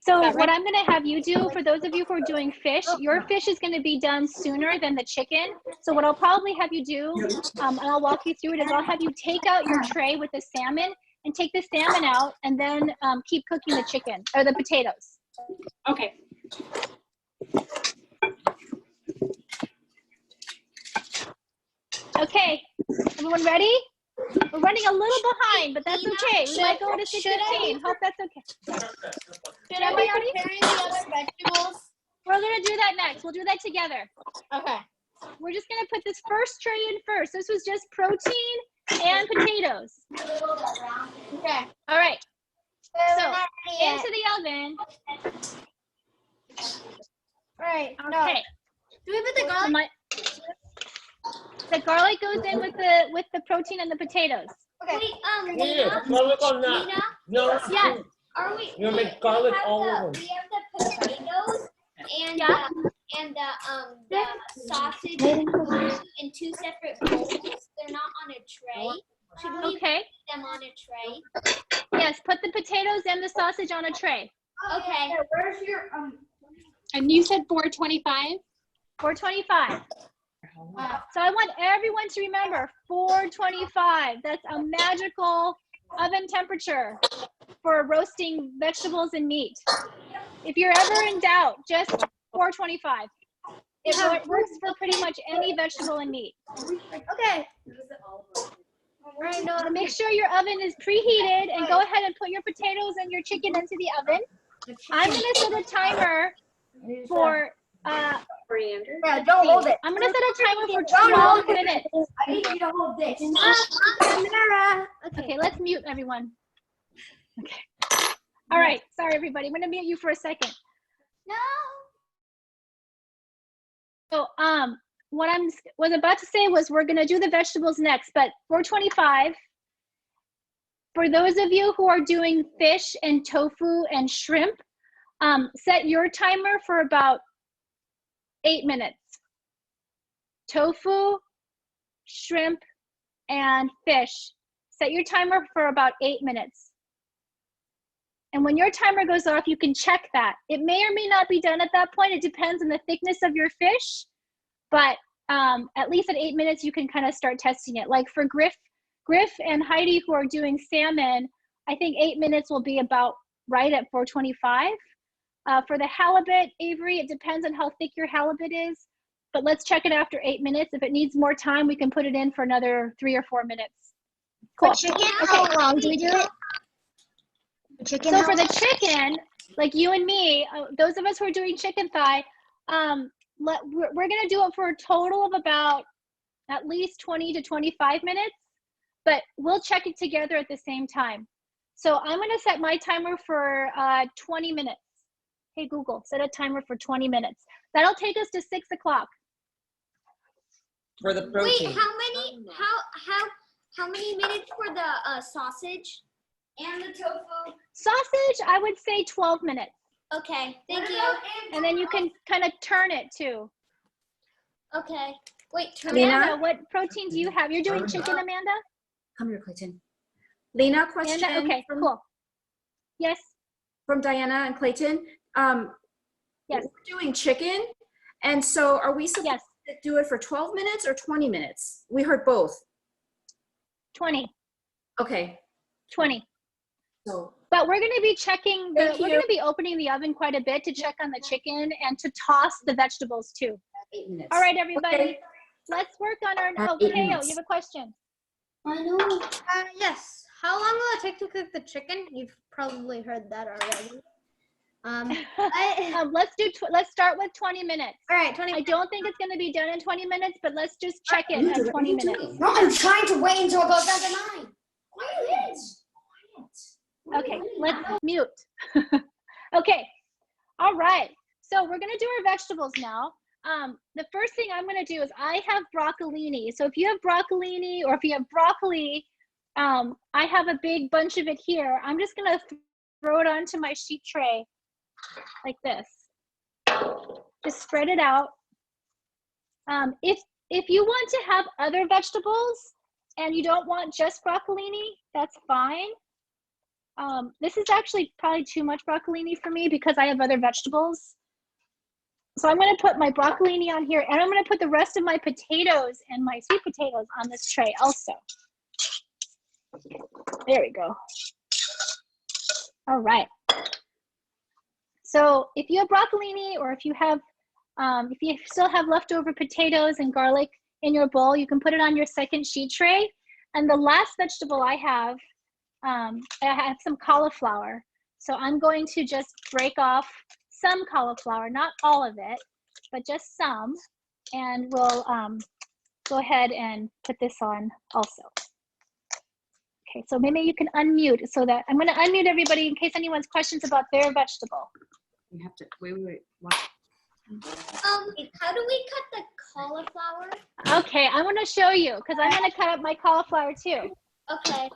Speaker 1: So
Speaker 3: that
Speaker 1: what
Speaker 3: right?
Speaker 1: I'm going to have you do, for those of you who are doing fish, your fish is going to be done sooner than the chicken. So what I'll probably have you do, and I'll walk you through it, is I'll have you take out your tray with the salmon and take the salmon out and then keep cooking the chicken or the potatoes.
Speaker 3: Okay.
Speaker 1: Okay, everyone ready? We're running a little behind, but that's okay. We might go to 6:15. Hope that's okay.
Speaker 5: Should I be preparing the other vegetables?
Speaker 1: We're gonna do that next. We'll do that together.
Speaker 5: Okay.
Speaker 1: We're just gonna put this first tray in first. This was just protein and potatoes.
Speaker 5: Okay.
Speaker 1: All right.
Speaker 5: So
Speaker 1: Into the oven.
Speaker 5: right.
Speaker 1: Okay.
Speaker 5: Do we put the
Speaker 1: So
Speaker 5: garlic?
Speaker 1: the garlic goes in with the protein and the potatoes.
Speaker 5: Okay.
Speaker 11: Yeah, garlic on that.
Speaker 8: Lena,
Speaker 11: No,
Speaker 1: Yes.
Speaker 8: are we?
Speaker 11: you make garlic
Speaker 8: we have
Speaker 11: all
Speaker 8: the,
Speaker 11: over.
Speaker 8: We have the potatoes and
Speaker 1: Yeah.
Speaker 8: the sausage in two separate bowls. They're not on a tray. Should we
Speaker 1: Okay.
Speaker 8: put them on a tray?
Speaker 1: Yes. Put the potatoes and the sausage on a tray.
Speaker 8: Okay.
Speaker 5: Where's your
Speaker 3: And you said 425?
Speaker 1: 425. So I want everyone to remember 425. That's a magical oven temperature for roasting vegetables and meat. If you're ever in doubt, just 425. It works for pretty much any vegetable and meat.
Speaker 5: Okay. Right, no,
Speaker 1: So make sure your oven is preheated and go ahead and put your potatoes and your chicken into the oven. I'm gonna set a timer for
Speaker 5: yeah, don't hold it.
Speaker 1: I'm gonna set a timer for 12 minutes.
Speaker 5: I need you to hold this.
Speaker 1: Okay, let's mute everyone. Okay. All right, sorry everybody. I'm gonna mute you for a second.
Speaker 8: No.
Speaker 1: So what I was about to say was we're gonna do the vegetables next, but 425. For those of you who are doing fish and tofu and shrimp, set your timer for about 8 minutes. Tofu, shrimp, and fish. Set your timer for about 8 minutes. And when your timer goes off, you can check that. It may or may not be done at that point. It depends on the thickness of your fish, but at least at 8 minutes, you can kind of start testing it. Like for Griff and Heidi who are doing salmon, I think 8 minutes will be about right at 425. For the halibut, Avery, it depends on how thick your halibut is, but let's check it after 8 minutes. If it needs more time, we can put it in for another 3 or 4 minutes. Cool.
Speaker 8: How long do we do it? Chicken.
Speaker 1: So for the chicken, like you and me, those of us who are doing chicken thigh, we're gonna do it for a total of about at least 20 to 25 minutes. but we'll check it together at the same time. So I'm gonna set my timer for 20 minutes. Hey Google, set a timer for 20 minutes. That'll take us to 6 o'clock.
Speaker 12: For the protein.
Speaker 8: Wait, how many minutes for the sausage and the tofu?
Speaker 1: Sausage, I would say 12 minutes.
Speaker 8: Okay, thank you.
Speaker 1: And then you can kind of turn it too.
Speaker 8: Okay. Wait,
Speaker 1: Amanda, what protein do you have? You're doing chicken, Amanda?
Speaker 2: Come here, Clayton. Lena, question.
Speaker 1: Amanda? Okay, cool. Yes.
Speaker 2: From Diana and Clayton.
Speaker 1: Yes.
Speaker 2: We're doing chicken, and so are we supposed to do it for 12 minutes or 20 minutes? We heard both.
Speaker 1: 20.
Speaker 2: Okay.
Speaker 1: 20.
Speaker 2: So.
Speaker 1: But we're going to be checking, we're
Speaker 2: Thank you.
Speaker 1: going to be opening the oven quite a bit to check on the chicken and to toss the vegetables too.
Speaker 2: 8 minutes.
Speaker 1: All right, everybody.
Speaker 2: Okay.
Speaker 1: Let's work on our, oh,
Speaker 2: 8
Speaker 1: Keo,
Speaker 2: minutes.
Speaker 1: you have a question.
Speaker 8: I know.
Speaker 5: Yes. How long will it take to cook the chicken? You've probably heard that already.
Speaker 1: Let's start with 20 minutes.
Speaker 5: All right, 20 minutes.
Speaker 1: I don't think it's going to be done in 20 minutes, but let's just check it at 20 minutes.
Speaker 7: No, I'm trying to wait until it goes down to 9. Quiet.
Speaker 1: Okay, let's mute. Okay, all right. So we're gonna do our vegetables now. The first thing I'm gonna do is I have broccolini. So if you have broccolini or if you have broccoli, I have a big bunch of it here. I'm just gonna throw it onto my sheet tray like this. Just spread it out. If you want to have other vegetables and you don't want just broccolini, that's fine. This is actually probably too much broccolini for me because I have other vegetables. So I'm going to put my broccolini on here, and I'm going to put the rest of my potatoes and my sweet potatoes on this tray also. There we go. All right. So if you have broccolini, or if you still have leftover potatoes and garlic in your bowl, you can put it on your second sheet tray. And the last vegetable I have some cauliflower. So I'm going to just break off some cauliflower, not all of it, but just some. And we'll go ahead and put this on also. Okay, so maybe you can unmute so that I'm going to unmute everybody in case anyone's questions about their vegetable.
Speaker 2: You have to, wait. What?
Speaker 8: How do we cut the cauliflower?
Speaker 1: Okay, I want to show you because I'm going to cut up my cauliflower too.
Speaker 8: Okay.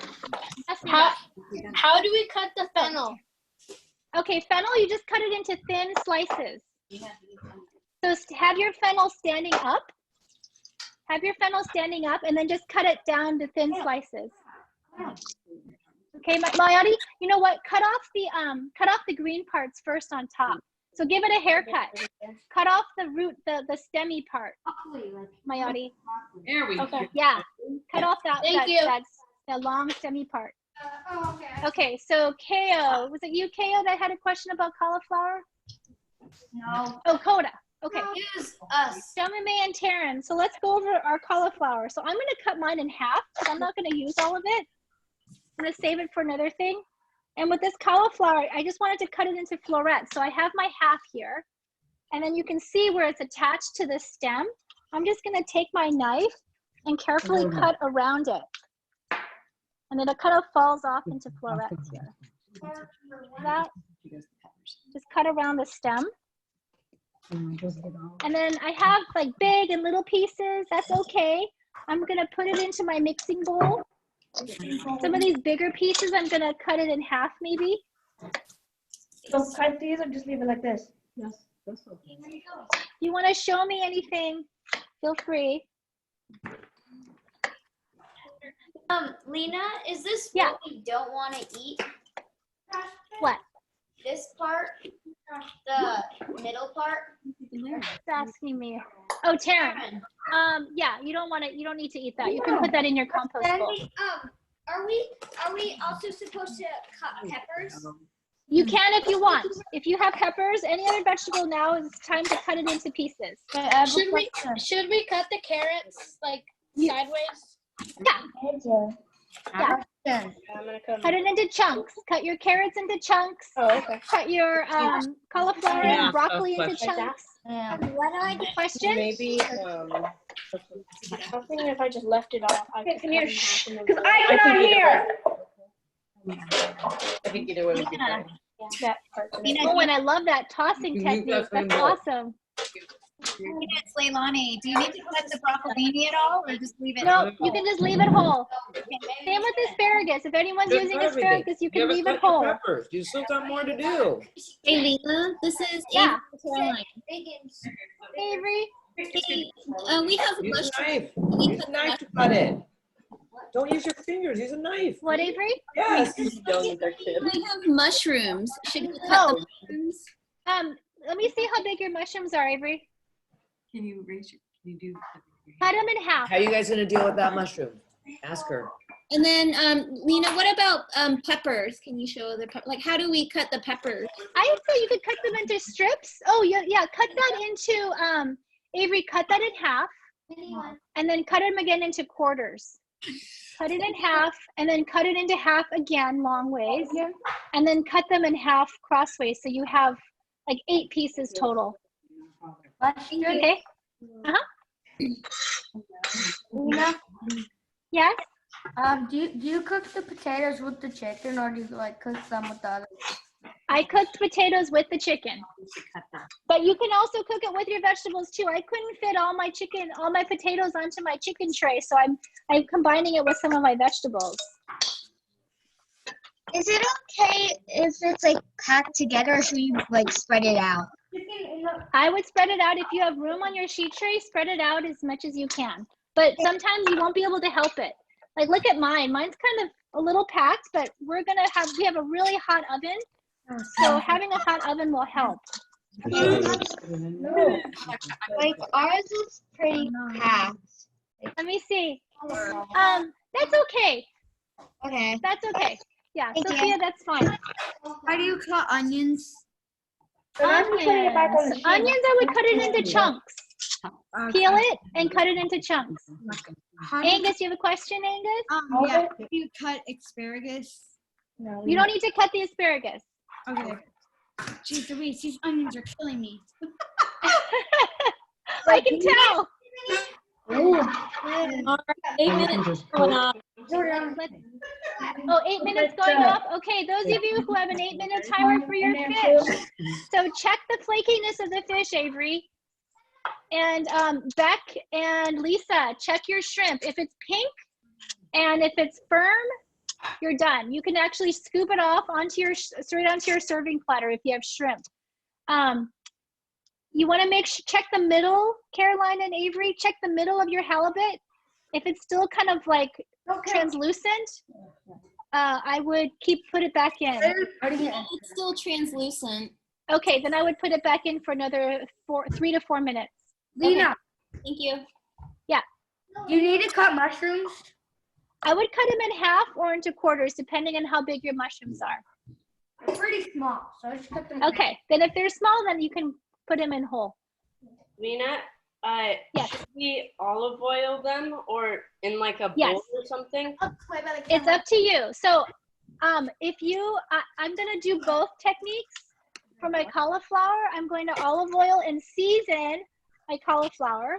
Speaker 5: How do we cut the fennel?
Speaker 1: Okay, fennel, you just cut it into thin slices. So have your fennel standing up. Have your fennel standing up, and then just cut it down to thin slices. Okay, Mayadi, you know what? Cut off the green parts first on top. So give it a haircut. Cut off the root, the stemmy part. Mayadi.
Speaker 12: There we go.
Speaker 1: Okay, yeah. Cut off that.
Speaker 5: Thank you.
Speaker 1: That's the long stemmy part. Okay, so Keo, was it you, Keo, that had a question about cauliflower?
Speaker 8: No.
Speaker 1: Oh, Coda. Okay.
Speaker 8: Use us.
Speaker 1: Shamime and Taryn. So let's go over our cauliflower. So I'm going to cut mine in half because I'm not going to use all of it. I'm going to save it for another thing. And with this cauliflower, I just wanted to cut it into florets. So I have my half here. And then you can see where it's attached to the stem. I'm just going to take my knife and carefully cut around it. And then it kind of falls off into florets here. That, just cut around the stem. And then I have like big and little pieces. That's okay. I'm gonna put it into my mixing bowl. Some of these bigger pieces, I'm gonna cut it in half maybe.
Speaker 9: So cut these or just leave it like this?
Speaker 2: Yes, that's okay.
Speaker 1: If you wanna show me anything, feel free.
Speaker 8: Lena, is this
Speaker 1: Yeah.
Speaker 8: what we don't want to eat?
Speaker 1: What?
Speaker 8: This part? The middle part?
Speaker 1: Who's asking me? Oh, Taryn. Yeah, you don't need to eat that. You can put that in your compost
Speaker 8: Then
Speaker 1: bowl.
Speaker 8: are we also supposed to cut peppers?
Speaker 1: You can if you want. If you have peppers, any other vegetable now, it's time to cut it into pieces.
Speaker 5: Should we cut the carrots like sideways?
Speaker 1: Yeah. Yeah.
Speaker 5: I'm gonna
Speaker 1: Cut it into chunks. Cut your carrots into chunks.
Speaker 5: Oh, okay.
Speaker 1: Cut your cauliflower
Speaker 12: Yeah,
Speaker 1: and broccoli into
Speaker 12: question.
Speaker 1: chunks.
Speaker 8: What do I do?
Speaker 1: Question?
Speaker 11: Maybe
Speaker 5: I'm thinking if I just left it off, I could
Speaker 9: Come here,
Speaker 5: cut it in half and then
Speaker 9: because
Speaker 5: put it-
Speaker 9: I cannot hear.
Speaker 12: I think either way would be fine.
Speaker 5: that part in it.
Speaker 1: Oh, and I love that tossing
Speaker 12: You
Speaker 1: technique. That's
Speaker 12: definitely will.
Speaker 1: awesome.
Speaker 13: It's Leilani. Do you need to cut the broccolini at all, or just leave it?
Speaker 1: No, you can just leave it whole. Same with asparagus. If anyone's
Speaker 12: Good
Speaker 1: using
Speaker 12: for everything.
Speaker 1: asparagus, you can
Speaker 12: haven't
Speaker 1: leave it
Speaker 12: cut your
Speaker 1: whole.
Speaker 12: peppers. You still got more to do.
Speaker 13: Hey, Lena, this is
Speaker 1: Yeah.
Speaker 13: Caroline.
Speaker 1: Avery,
Speaker 13: Hey, we have
Speaker 12: Use a
Speaker 13: mushrooms.
Speaker 12: knife.
Speaker 13: We
Speaker 12: Use
Speaker 13: cut
Speaker 12: a knife to cut it. Don't use your fingers. Use a knife.
Speaker 1: what, Avery?
Speaker 12: Yes.
Speaker 13: We have mushrooms. Should we cut
Speaker 1: Oh.
Speaker 13: the mushrooms?
Speaker 1: Let me see how big your mushrooms are, Avery.
Speaker 12: Can you raise your? Can you do?
Speaker 1: Cut them in half.
Speaker 12: How are you guys gonna deal with that mushroom? Ask her.
Speaker 13: And then, Lena, what about peppers? Can you show the like? How do we cut the peppers?
Speaker 1: I would say you could cut them into strips. Oh, yeah. Cut that into Avery. Cut that in half, and then cut them again into quarters. Cut it in half, and then cut it into half again, long ways, and then cut them in half crossways. So you have like 8 pieces total. Okay.
Speaker 7: Lena,
Speaker 1: Yes.
Speaker 7: do you cook the potatoes with the chicken, or do you like cook them with the other?
Speaker 1: I cooked potatoes with the chicken, but you can also cook it with your vegetables too. I couldn't fit all my potatoes onto my chicken tray, so I'm combining it with some of my vegetables.
Speaker 7: Is it okay if it's like packed together, or should you like spread it out?
Speaker 1: I would spread it out. If you have room on your sheet tray, spread it out as much as you can. But sometimes you won't be able to help it. Like, look at mine. Mine's kind of a little packed, but we have a really hot oven. So having a hot oven will help.
Speaker 7: Like ours is pretty packed.
Speaker 1: Let me see. That's okay.
Speaker 7: Okay.
Speaker 1: That's okay. Yeah,
Speaker 7: Thank you.
Speaker 1: Sophia, that's fine.
Speaker 7: How do you cut onions?
Speaker 1: Onions, I would cut it into chunks. Peel it and cut it into chunks. Angus, you have a question, Angus?
Speaker 7: Yeah. Do you cut asparagus?
Speaker 5: No,
Speaker 1: You don't need to cut the asparagus.
Speaker 7: Okay. Jeez Louise, these onions are killing me.
Speaker 1: I can tell.
Speaker 10: 8 minutes going on.
Speaker 1: Oh, 8 minutes going off? Okay, those of you who have an 8-minute timer for your fish. So check the flakiness of the fish, Avery. And Beck and Lisa, check your shrimp. If it's pink and if it's firm, you're done. You can actually scoop it off straight onto your serving platter if you have shrimp. You want to check the middle, Caroline and Avery, check the middle of your halibut. If it's still kind of like translucent, I would put it back in.
Speaker 13: It's still translucent.
Speaker 1: Okay, then I would put it back in for another 3 to 4 minutes.
Speaker 7: Lena,
Speaker 1: Okay.
Speaker 13: Thank you.
Speaker 1: Yeah.
Speaker 7: you need to cut mushrooms?
Speaker 1: I would cut them in half or into quarters, depending on how big your mushrooms are.
Speaker 7: They're pretty small, so I just cut them.
Speaker 1: Okay, then if they're small, then you can put them in whole.
Speaker 14: Lena,
Speaker 1: Yes.
Speaker 14: should we olive oil them or in like a bowl
Speaker 1: Yes.
Speaker 14: or something?
Speaker 1: It's up to you. So if you, I'm gonna do both techniques. For my cauliflower, I'm going to olive oil and season my cauliflower.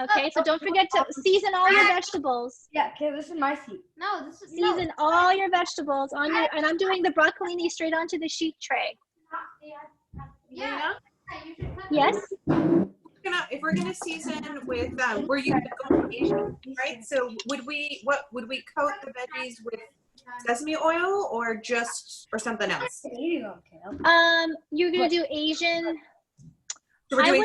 Speaker 1: Okay, so don't forget to season all your vegetables.
Speaker 7: Yeah, okay, this is my seat.
Speaker 8: No, this is
Speaker 1: Season all your vegetables on your, and I'm doing the broccolini straight onto the sheet tray.
Speaker 8: Yeah.
Speaker 1: Yes?
Speaker 2: If we're gonna season with where you go Asian, right? So would we coat the veggies with sesame oil or something else?
Speaker 1: You're gonna do Asian.
Speaker 2: So we're
Speaker 1: I
Speaker 2: doing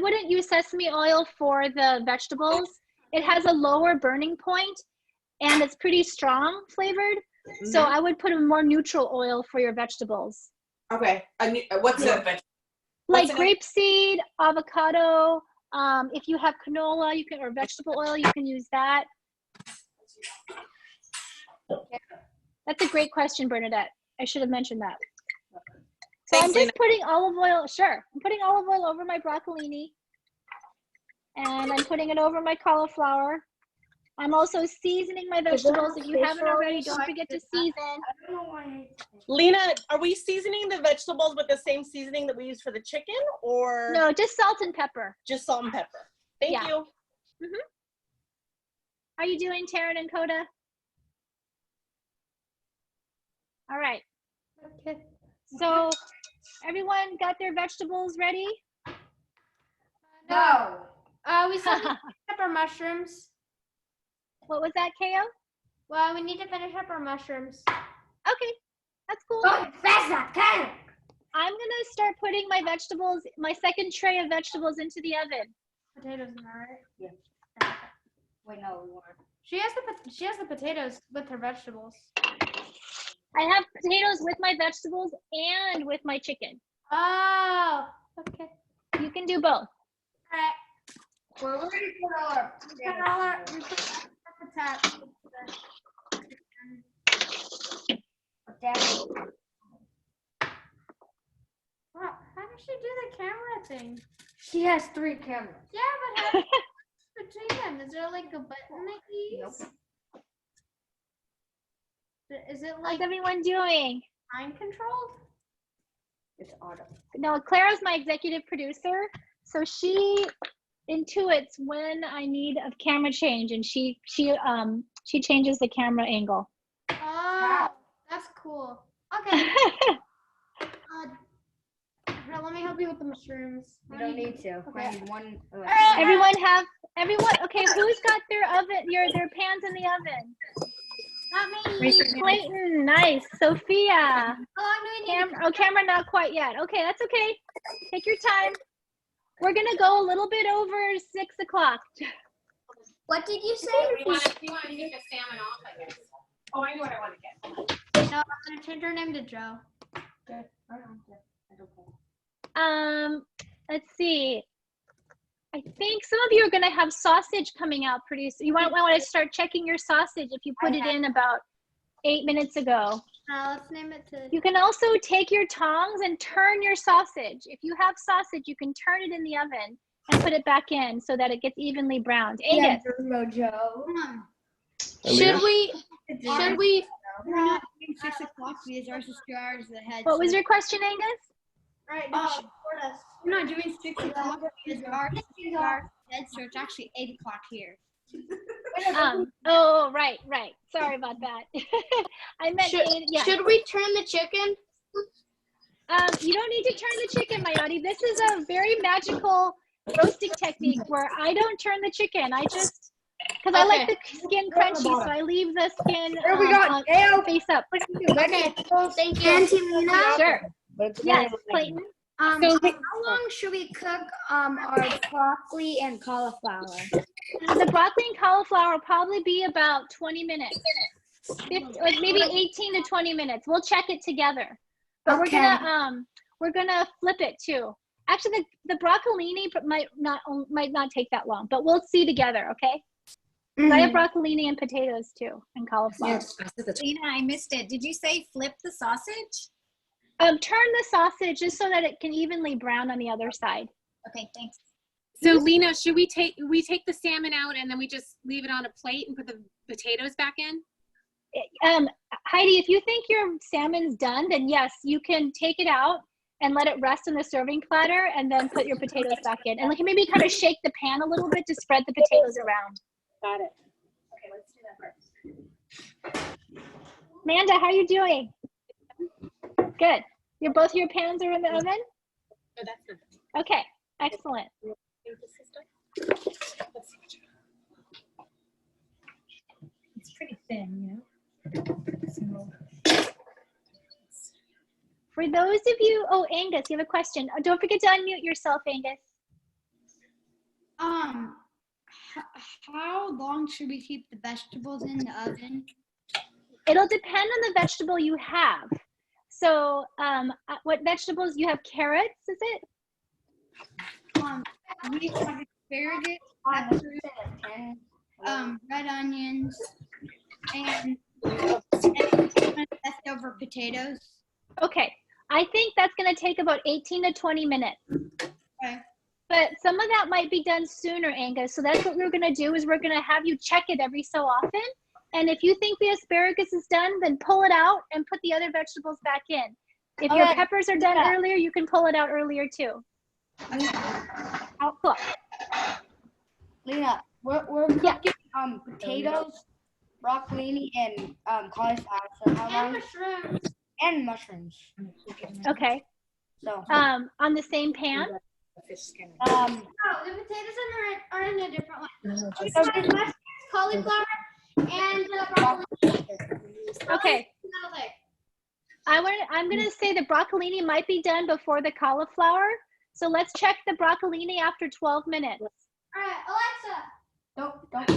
Speaker 1: wouldn't use sesame oil for the vegetables. It has a lower burning point and it's pretty strong flavored. So I would put a more neutral oil for your vegetables.
Speaker 2: Okay. What's the vegetable?
Speaker 1: Like grapeseed, avocado. If you have canola, or vegetable oil, you can use that. That's a great question, Bernadette. I should have mentioned that. So I'm just putting olive oil, sure. I'm putting olive oil over my broccolini. And I'm putting it over my cauliflower. I'm also seasoning my vegetables. If you haven't already, don't forget to season.
Speaker 9: Lena, are we seasoning the vegetables with the same seasoning that we use for the chicken, or?
Speaker 1: No, just salt and pepper.
Speaker 9: Just salt and pepper. Thank
Speaker 1: Yeah.
Speaker 9: you.
Speaker 1: How you doing, Taryn and Coda? All right.
Speaker 5: Okay.
Speaker 1: So everyone got their vegetables ready?
Speaker 5: No. We still need to finish up our mushrooms.
Speaker 1: What was that, KO?
Speaker 5: Well, we need to finish up our mushrooms.
Speaker 1: Okay, that's cool. I'm gonna start putting my vegetables, my second tray of vegetables into the oven.
Speaker 5: Potatoes in there, right?
Speaker 7: Yeah. Wait, no, we weren't.
Speaker 5: She has the potatoes with her vegetables.
Speaker 1: I have potatoes with my vegetables and with my chicken.
Speaker 5: Oh, okay.
Speaker 1: You can do both.
Speaker 5: All right.
Speaker 7: Where would we put all our
Speaker 5: We put our potatoes. Wow, how does she do the camera thing?
Speaker 7: She has 3 cameras.
Speaker 5: Yeah, but how between them? Is there like a button that you use? Is it like
Speaker 1: How's everyone doing?
Speaker 5: mind controlled?
Speaker 7: It's auto.
Speaker 1: No, Clara's my executive producer, so she intuits when I need a camera change, and she changes the camera angle.
Speaker 5: Oh, that's cool. Okay. Here, let me help you with the mushrooms.
Speaker 7: You don't need to.
Speaker 5: Okay.
Speaker 7: I need one.
Speaker 1: Everyone. Okay, who's got their oven? Their pans in the oven?
Speaker 5: Not me.
Speaker 1: Clayton, nice. Sophia.
Speaker 5: How long do we need?
Speaker 1: Camera not quite yet. Okay, that's okay. Take your time. We're gonna go a little bit over 6 o'clock.
Speaker 8: What did you say?
Speaker 3: You want to take the salmon off, I guess. Oh, I know what I want to get.
Speaker 5: No, I'm gonna change her name to Joe.
Speaker 7: Okay.
Speaker 1: Let's see. I think some of you are going to have sausage coming out pretty soon. You want to start checking your sausage if you put it in about 8 minutes ago.
Speaker 5: Let's name it to.
Speaker 1: You can also take your tongs and turn your sausage. If you have sausage, you can turn it in the oven and put it back in so that it gets evenly browned. Angus.
Speaker 7: Joe.
Speaker 1: Should we?
Speaker 7: We're not doing 6 o'clock because ours is 2 hours ahead.
Speaker 1: What was your question, Angus?
Speaker 5: Right.
Speaker 7: We're not doing 6 o'clock because ours is 2 hours ahead, so it's actually 8 o'clock here.
Speaker 1: Oh, right. Sorry about that. I meant yeah.
Speaker 8: Should we turn the chicken?
Speaker 1: You don't need to turn the chicken, Mayati. This is a very magical roasting technique where I don't turn the chicken. I just, because I like the skin crunchy, so I leave the skin face up.
Speaker 5: Okay.
Speaker 8: Thank you.
Speaker 7: Auntie Lynna?
Speaker 1: Sure. Yes, Clayton.
Speaker 7: How long should we cook our broccoli and cauliflower?
Speaker 1: The broccoli and cauliflower will probably be about 20 minutes. 50, like maybe 18 to 20 minutes. We'll check it together. But we're gonna flip it too. Actually, the broccolini might not take that long, but we'll see together, okay? I have broccolini and potatoes too, and cauliflower.
Speaker 15: Yes. Lynna, I missed it. Did you say flip the sausage?
Speaker 1: Turn the sausage just so that it can evenly brown on the other side.
Speaker 15: Okay, thanks.
Speaker 3: So Lynna, should we take the salmon out and then we just leave it on a plate and put the potatoes back in?
Speaker 1: Heidi, if you think your salmon's done, then yes, you can take it out and let it rest on the serving platter and then put your potatoes back in. And like maybe kind of shake the pan a little bit to spread the potatoes around.
Speaker 3: Got it. Okay, let's do that first.
Speaker 1: Amanda, how are you doing? Good. Both your pans are in the oven?
Speaker 3: No, that's not.
Speaker 1: Okay, excellent.
Speaker 15: It's pretty thin, you know?
Speaker 1: For those of you, oh, Angus, you have a question. Don't forget to unmute yourself, Angus.
Speaker 7: How long should we keep the vegetables in the oven?
Speaker 1: It'll depend on the vegetable you have. So, what vegetables you have? Carrots, is it?
Speaker 7: We have asparagus, peppers, red onions, and leftover potatoes.
Speaker 1: Okay, I think that's going to take about 18 to 20 minutes.
Speaker 7: Okay.
Speaker 1: But some of that might be done sooner, Angus. So that's what we're going to do is we're going to have you check it every so often. And if you think the asparagus is done, then pull it out and put the other vegetables back in. If your peppers are done earlier, you can pull it out earlier too. Oh, cool.
Speaker 7: We're cooking potatoes, broccolini, and cauliflower. So how long?
Speaker 5: Mushrooms.
Speaker 7: And mushrooms.
Speaker 1: Okay.
Speaker 7: So
Speaker 1: on the same pan?
Speaker 5: Oh, the potatoes are in a different one. Mushrooms, cauliflower, and broccoli.
Speaker 1: Okay. I'm going to say the broccolini might be done before the cauliflower. So let's check the broccolini after 12 minutes.
Speaker 5: All right, Alexa.
Speaker 7: don't. Like,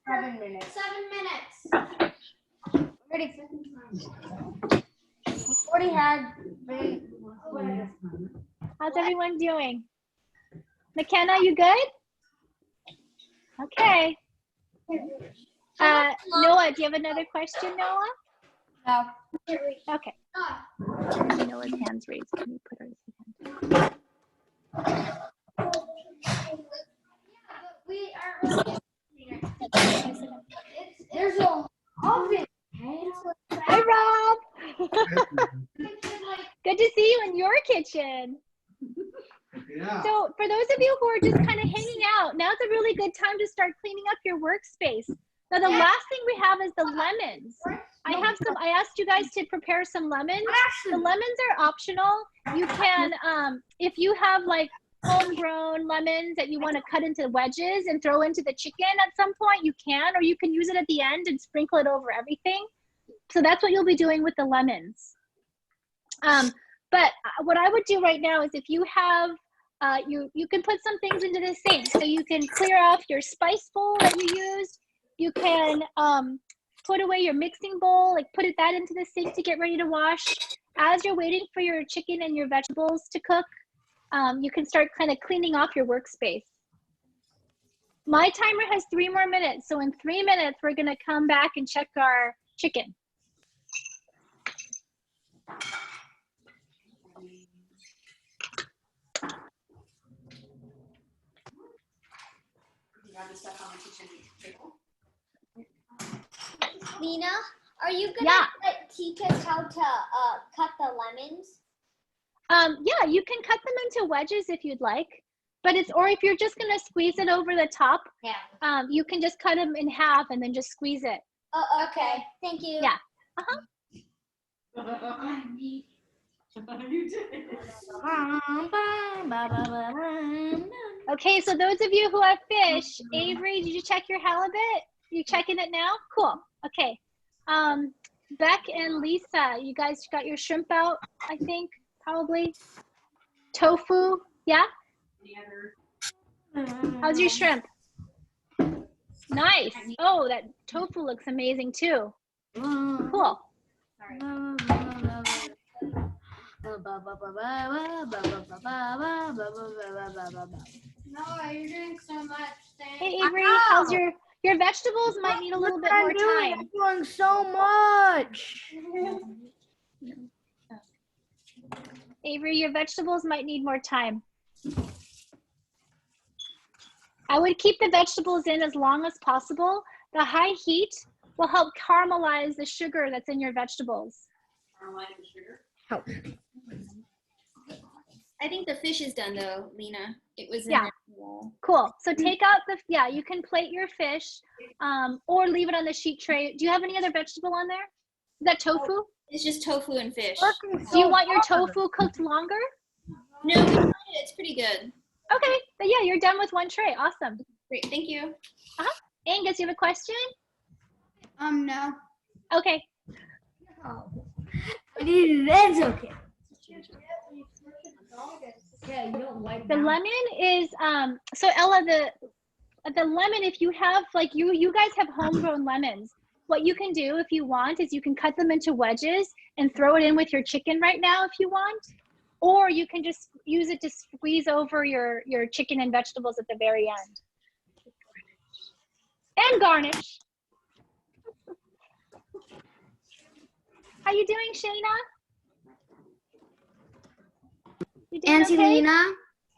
Speaker 7: 7 minutes.
Speaker 5: 7 minutes.
Speaker 7: Ready? Already had been.
Speaker 1: How's everyone doing? McKenna, you good? Okay. Noah, do you have another question, Noah?
Speaker 7: No.
Speaker 1: Okay. Noah's hand's raised. Can you put her hand?
Speaker 5: We are there's a oven.
Speaker 1: Hi, Rob. Good to see you in your kitchen.
Speaker 16: Yeah.
Speaker 1: So for those of you who are just kind of hanging out, now's a really good time to start cleaning up your workspace. Now the last thing we have is the lemons. I asked you guys to prepare some lemons. The lemons are optional. You can, if you have like homegrown lemons that you want to cut into wedges and throw into the chicken at some point, you can, or you can use it at the end and sprinkle it over everything. So that's what you'll be doing with the lemons. But what I would do right now is if you have, you can put some things into the sink. So you can clear off your spice bowl that you used. You can put away your mixing bowl, like put that into the sink to get ready to wash. As you're waiting for your chicken and your vegetables to cook, you can start kind of cleaning off your workspace. My timer has 3 more minutes. So in 3 minutes, we're gonna come back and check our chicken.
Speaker 8: Lynna, are you gonna teach us how to cut the lemons?
Speaker 1: Yeah, you can cut them into wedges if you'd like, but or if you're just gonna squeeze it over the top, you can just cut them in half and then just squeeze it.
Speaker 8: Oh, okay. Thank you.
Speaker 1: Yeah. Okay, so those of you who have fish, Avery, did you check your halibut? You checking it now? Cool. Okay. Beck and Lisa, you guys got your shrimp out, I think, probably. Tofu, yeah? How's your shrimp? Nice. Oh, that tofu looks amazing too. Cool.
Speaker 5: Noah, you're doing so much.
Speaker 1: Hey Avery, how's your vegetables might need a little bit more time.
Speaker 7: I'm doing so much.
Speaker 1: Avery, your vegetables might need more time. I would keep the vegetables in as long as possible. The high heat will help caramelize the sugar that's in your vegetables.
Speaker 10: Caramelize the sugar?
Speaker 7: Help.
Speaker 13: I think the fish is done though, Lynna. It was in
Speaker 1: Yeah.
Speaker 13: there.
Speaker 1: Cool. So take out you can plate your fish or leave it on the sheet tray. Do you have any other vegetable on there? Is that tofu?
Speaker 13: It's just tofu and fish.
Speaker 1: Do you want your tofu cooked longer?
Speaker 13: No, we tried it. It's pretty good.
Speaker 1: Okay. But yeah, you're done with one tray. Awesome.
Speaker 13: Great. Thank you.
Speaker 1: Angus, you have a question?
Speaker 5: No.
Speaker 1: Okay.
Speaker 7: That's okay. Yeah, you don't like
Speaker 1: the lemon is so Ella, the lemon, if you have like you guys have homegrown lemons, what you can do if you want is you can cut them into wedges and throw it in with your chicken right now if you want, or you can just use it to squeeze over your chicken and vegetables at the very end and garnish. How you doing, Shayna? You doing
Speaker 7: Auntie
Speaker 1: okay?
Speaker 7: Lynna?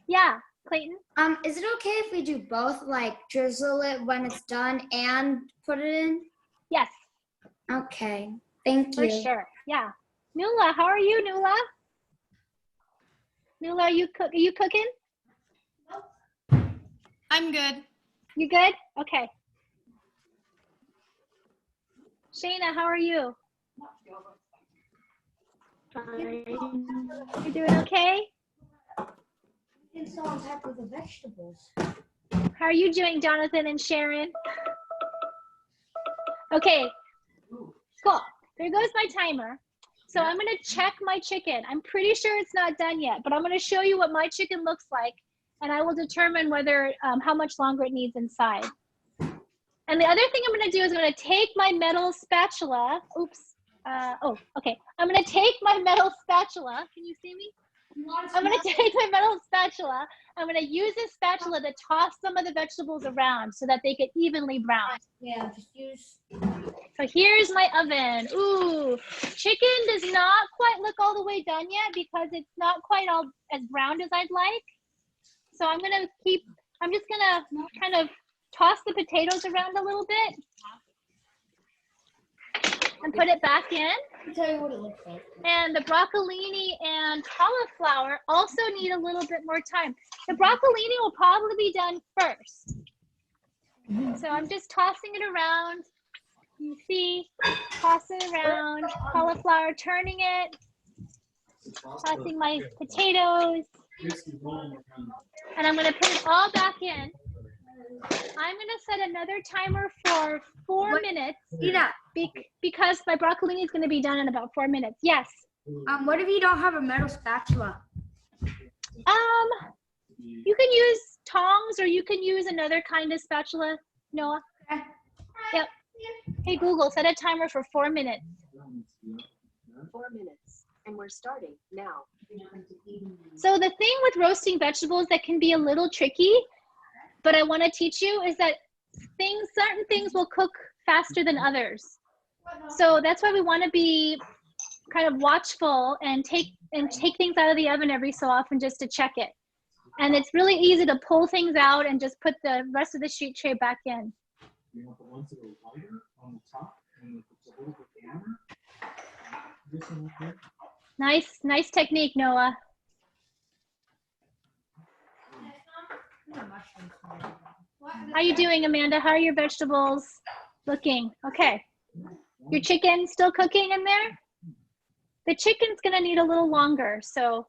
Speaker 1: Yeah, Clayton?
Speaker 7: Is it okay if we do both, like drizzle it when it's done and put it in?
Speaker 1: Yes.
Speaker 7: Okay, thank you.
Speaker 1: For sure, yeah. Nula, how are you, Nula? Nula, are you cooking?
Speaker 15: I'm good.
Speaker 1: You good? Okay. Shayna, how are you? You doing okay?
Speaker 5: It's on top of the vegetables.
Speaker 1: How are you doing, Jonathan and Sharon? Okay, cool. There goes my timer. So I'm gonna check my chicken. I'm pretty sure it's not done yet, but I'm gonna show you what my chicken looks like, and I will determine whether how much longer it needs inside. And the other thing I'm gonna do is I'm gonna take my metal spatula. Oops. Oh, okay. I'm gonna take my metal spatula. Can you see me? I'm gonna take my metal spatula. I'm gonna use this spatula to toss some of the vegetables around so that they get evenly browned.
Speaker 5: Yeah, just use.
Speaker 1: So here's my oven. Ooh, chicken does not quite look all the way done yet because it's not quite all as browned as I'd like. So I'm just gonna kind of toss the potatoes around a little bit and put it back in.
Speaker 5: I'll tell you what it looks like.
Speaker 1: And the broccolini and cauliflower also need a little bit more time. The broccolini will probably be done first. So I'm just tossing it around. You see, toss it around, cauliflower, turning it, tossing my potatoes. And I'm gonna put it all back in. I'm gonna set another timer for 4 minutes because my broccolini is gonna be done in about 4 minutes. Yes.
Speaker 5: What if you don't have a metal spatula?
Speaker 1: You can use tongs or you can use another kind of spatula, Noah. Yep. Hey Google, set a timer for 4 minutes.
Speaker 17: 4 minutes, and we're starting now.
Speaker 1: So the thing with roasting vegetables that can be a little tricky, but I want to teach you, is that certain things will cook faster than others. So that's why we want to be kind of watchful and take things out of the oven every so often just to check it. And it's really easy to pull things out and just put the rest of the sheet tray back in.
Speaker 16: You want the ones that are lighter on the top and it's a little bit warmer. This one okay?
Speaker 1: Nice technique, Noah. How are you doing, Amanda? How are your vegetables looking? Okay. Your chicken still cooking in there? The chicken's gonna need a little longer. So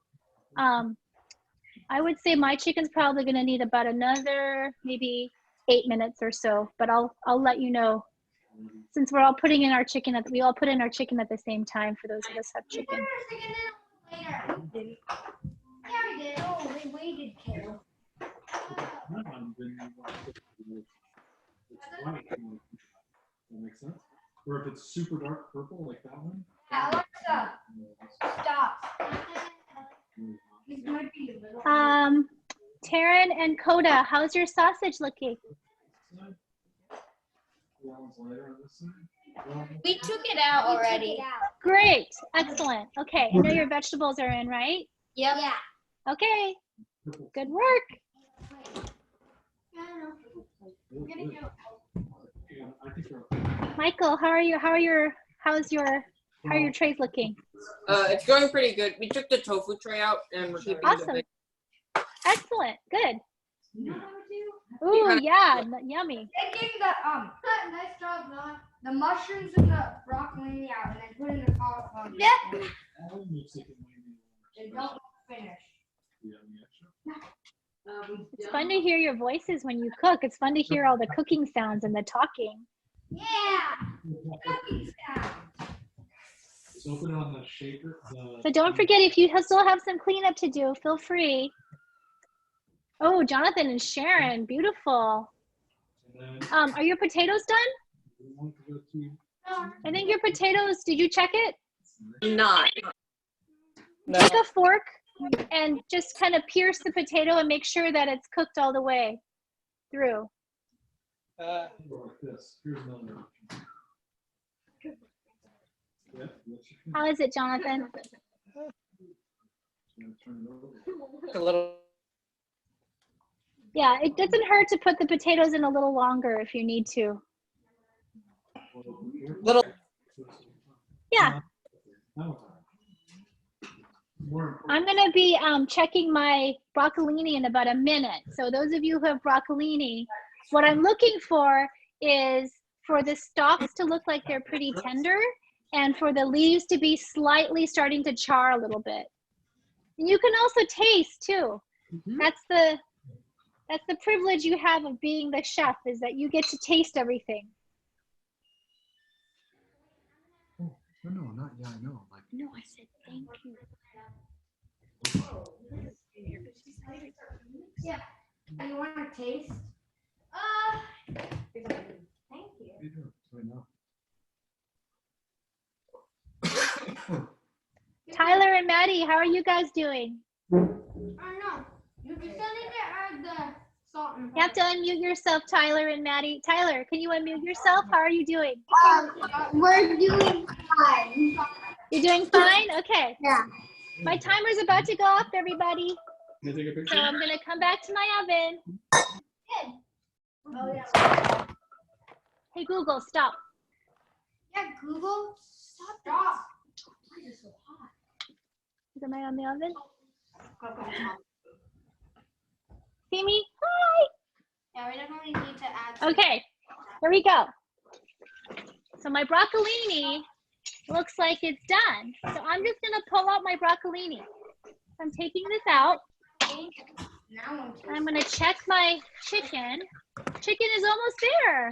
Speaker 1: I would say my chicken's probably gonna need about another maybe 8 minutes or so, but I'll let you know since we're all putting in our chicken we all put in our chicken at the same time for those of us who have chicken.
Speaker 5: Yeah, we did. Oh, we waited, Carol.
Speaker 16: That makes sense. Or if it's super dark purple like that one.
Speaker 5: Alexa, stop.
Speaker 1: Taryn and Coda, how's your sausage looking?
Speaker 13: We took it out already.
Speaker 1: Great, excellent. Okay, I know your vegetables are in, right?
Speaker 13: Yep.
Speaker 1: Yeah. Okay, good work. Michael, how's your trays looking?
Speaker 18: It's going pretty good. We took the tofu tray out and we're keeping
Speaker 1: awesome. Excellent, good. Ooh, yeah, yummy.
Speaker 5: Taking the nice job, Noah. The mushrooms and the broccoli out, and then putting the cauliflower. Yeah. They don't finish.
Speaker 1: It's fun to hear your voices when you cook. It's fun to hear all the cooking sounds and the talking.
Speaker 5: Yeah. Cooking sounds.
Speaker 16: So open it on the shaker.
Speaker 1: So don't forget, if you still have some cleanup to do, feel free. Oh, Jonathan and Sharon, beautiful. Are your potatoes done? I think your potatoes, did you check it?
Speaker 18: Not.
Speaker 1: Take a fork and just kind of pierce the potato and make sure that it's cooked all the way through. How is it, Jonathan?
Speaker 18: A little.
Speaker 1: Yeah, it doesn't hurt to put the potatoes in a little longer if you need to.
Speaker 18: Little.
Speaker 1: Yeah. I'm going to be checking my broccolini in about a minute. So those of you who have broccolini, What I'm looking for is for the stalks to look like they're pretty tender and for the leaves to be slightly starting to char a little bit. And you can also taste too. That's the privilege you have of being the chef, is that you get to taste everything.
Speaker 16: Oh, no, not yeah, I know. Like,
Speaker 1: no, I said thank you.
Speaker 5: Yeah. You want to taste? Thank you.
Speaker 1: Tyler and Maddie, how are you guys doing?
Speaker 5: I don't know. You still need to add the salt and
Speaker 1: You have to unmute yourself, Tyler and Maddie. Tyler, can you unmute yourself? How are you doing?
Speaker 5: We're doing fine.
Speaker 1: You're doing fine? Okay.
Speaker 5: Yeah.
Speaker 1: My timer's about to go off, everybody.
Speaker 6: Can I take a picture?
Speaker 1: So I'm gonna come back to my oven.
Speaker 5: Good. Oh yeah.
Speaker 1: Hey Google, stop.
Speaker 5: Yeah, Google, stop. It's so hot.
Speaker 1: Am I on the oven? See me? Hi.
Speaker 5: Yeah, we definitely need to add.
Speaker 1: Okay, here we go. So my broccolini looks like it's done. So I'm just gonna pull out my broccolini. I'm taking this out. I'm gonna check my chicken. Chicken is almost there.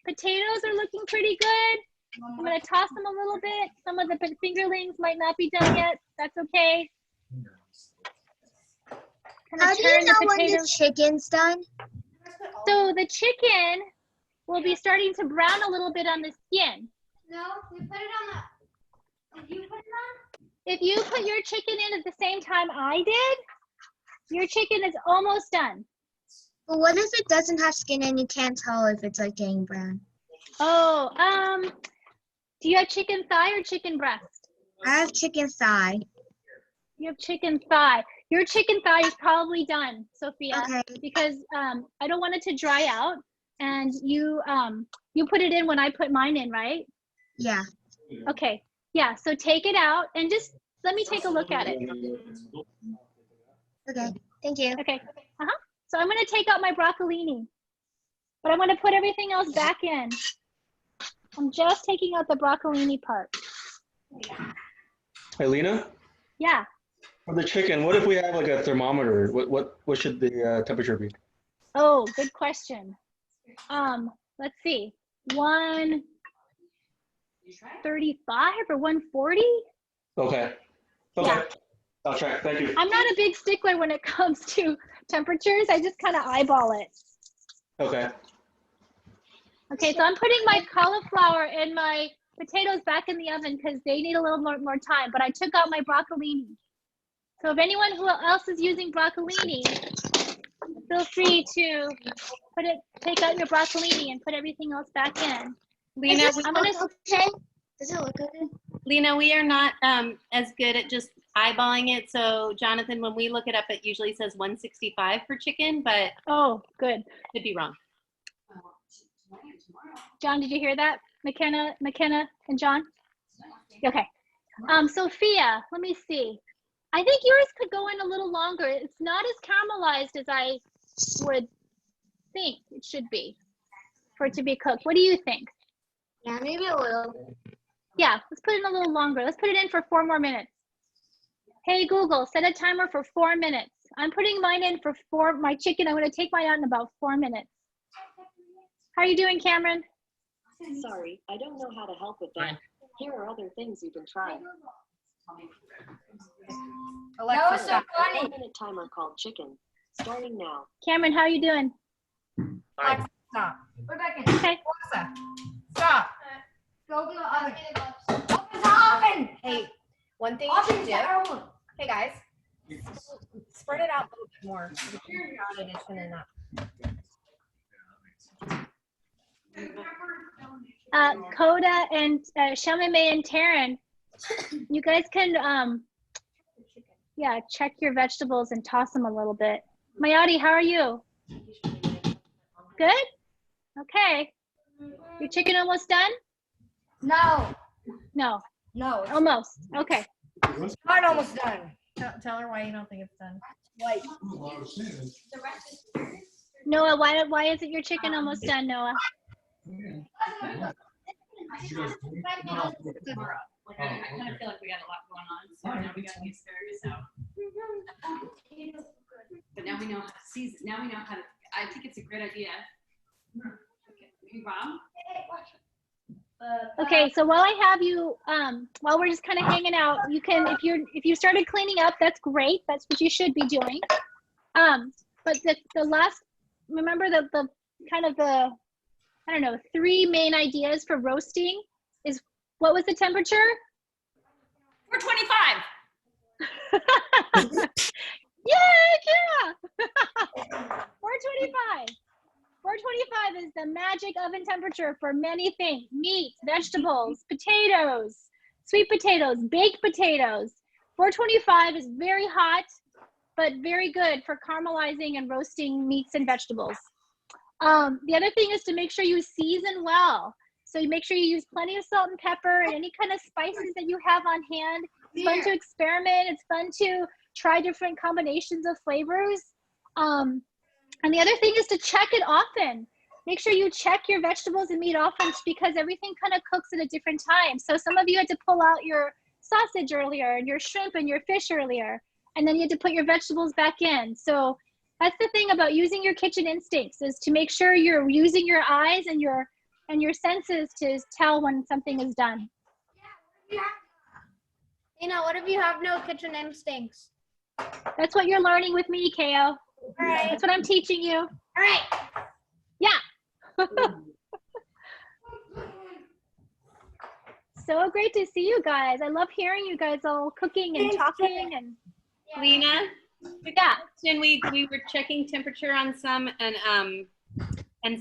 Speaker 1: Potatoes are looking pretty good. I'm gonna toss them a little bit. Some of the fingerlings might not be done yet. That's okay.
Speaker 7: How do you know when the chicken's done?
Speaker 1: So the chicken will be starting to brown a little bit on the skin.
Speaker 5: No, we put it on the. Did you put it on?
Speaker 1: If you put your chicken in at the same time I did, your chicken is almost done.
Speaker 7: Well, what if it doesn't have skin and you can't tell if it's like getting brown?
Speaker 1: Oh, do you have chicken thigh or chicken breast?
Speaker 7: I have chicken thigh.
Speaker 1: You have chicken thigh. Your chicken thigh is probably done, Sophia,
Speaker 7: Okay.
Speaker 1: because I don't want it to dry out. And you put it in when I put mine in, right?
Speaker 7: Yeah.
Speaker 1: Okay. Yeah. So take it out and just let me take a look at it.
Speaker 7: Okay. Thank you.
Speaker 1: Okay. So I'm going to take out my broccolini, but I'm going to put everything else back in. I'm just taking out the broccolini part.
Speaker 6: Hey, Lena,
Speaker 1: Yeah.
Speaker 6: for the chicken, what if we have like a thermometer? What should the temperature be?
Speaker 1: Oh, good question. Let's see. 135 or 140?
Speaker 6: Okay.
Speaker 1: Yeah.
Speaker 6: I'll check. Thank you.
Speaker 1: I'm not a big stickler when it comes to temperatures. I just kind of eyeball it.
Speaker 6: Okay.
Speaker 1: Okay, so I'm putting my cauliflower and my potatoes back in the oven because they need a little more time, but I took out my broccolini. So if anyone who else is using broccolini, feel free to take out your broccolini and put everything else back in.
Speaker 13: Lena,
Speaker 7: okay? Does it look good?
Speaker 10: Lena, we are not as good at just eyeballing it. So Jonathan, when we look it up, it usually says 165 for chicken, but
Speaker 1: oh, good.
Speaker 10: Could be wrong.
Speaker 1: John, did you hear that? McKenna and John? Okay. Sophia, let me see. I think yours could go in a little longer. It's not as caramelized as I would think it should be for it to be cooked. What do you think?
Speaker 7: Yeah, maybe a little.
Speaker 1: Yeah, let's put it in a little longer. Let's put it in for 4 more minutes. Hey, Google, set a timer for 4 minutes. I'm putting mine in for my chicken. I'm going to take mine out in about 4 minutes. How are you doing, Cameron?
Speaker 17: Sorry, I don't know how to help with that. Here are other things you can try.
Speaker 5: Alexa, stop.
Speaker 17: A 1-minute timer called chicken. Starting now.
Speaker 1: Cameron, how are you doing?
Speaker 9: Alexa, stop.
Speaker 5: We're back in.
Speaker 1: Okay.
Speaker 9: Alexa, stop.
Speaker 5: Go to the oven.
Speaker 9: Open the oven. Hey, one thing you should do. Hey guys, spread it out a little bit more. If you're not, it's gonna not.
Speaker 1: Coda and Shamime and Taryn, you guys can yeah, check your vegetables and toss them a little bit. Mayadi, how are you? Good? Okay. Your chicken almost done?
Speaker 5: No.
Speaker 1: No.
Speaker 9: No.
Speaker 1: Almost. Okay.
Speaker 9: It's not almost done. Tell her why you don't think it's done. Like.
Speaker 1: Noah, why isn't your chicken almost done, Noah?
Speaker 4: Like, I kind of feel like we got a lot going on, so now we got the asparagus out. But now we know how to season. Now we know how to. I think it's a great idea. Hey, Rob.
Speaker 1: Okay, so while I have you, while we're just kind of hanging out, you can, if you started cleaning up, that's great. That's what you should be doing. But the last, remember the kind of the, I don't know, 3 main ideas for roasting is, what was the temperature?
Speaker 4: 425.
Speaker 1: Yeah. 425. 425 is the magic oven temperature for many things: meat, vegetables, potatoes, sweet potatoes, baked potatoes. 425 is very hot, but very good for caramelizing and roasting meats and vegetables. The other thing is to make sure you season well. So you make sure you use plenty of salt and pepper and any kind of spices that you have on hand. It's fun to experiment. It's fun to try different combinations of flavors. And the other thing is to check it often. Make sure you check your vegetables and meat often, because everything kind of cooks at a different time. So some of you had to pull out your sausage earlier and your shrimp and your fish earlier, and then you had to put your vegetables back in. So that's the thing about using your kitchen instincts, is to make sure you're using your eyes and your senses to tell when something is done.
Speaker 5: What if you have no kitchen instincts?
Speaker 1: That's what you're learning with me, Ko.
Speaker 5: All right.
Speaker 1: That's what I'm teaching you.
Speaker 5: All right.
Speaker 1: Yeah. So great to see you guys. I love hearing you guys all cooking and talking. And
Speaker 10: Lena?
Speaker 1: Yeah.
Speaker 10: And we were checking temperature on some, and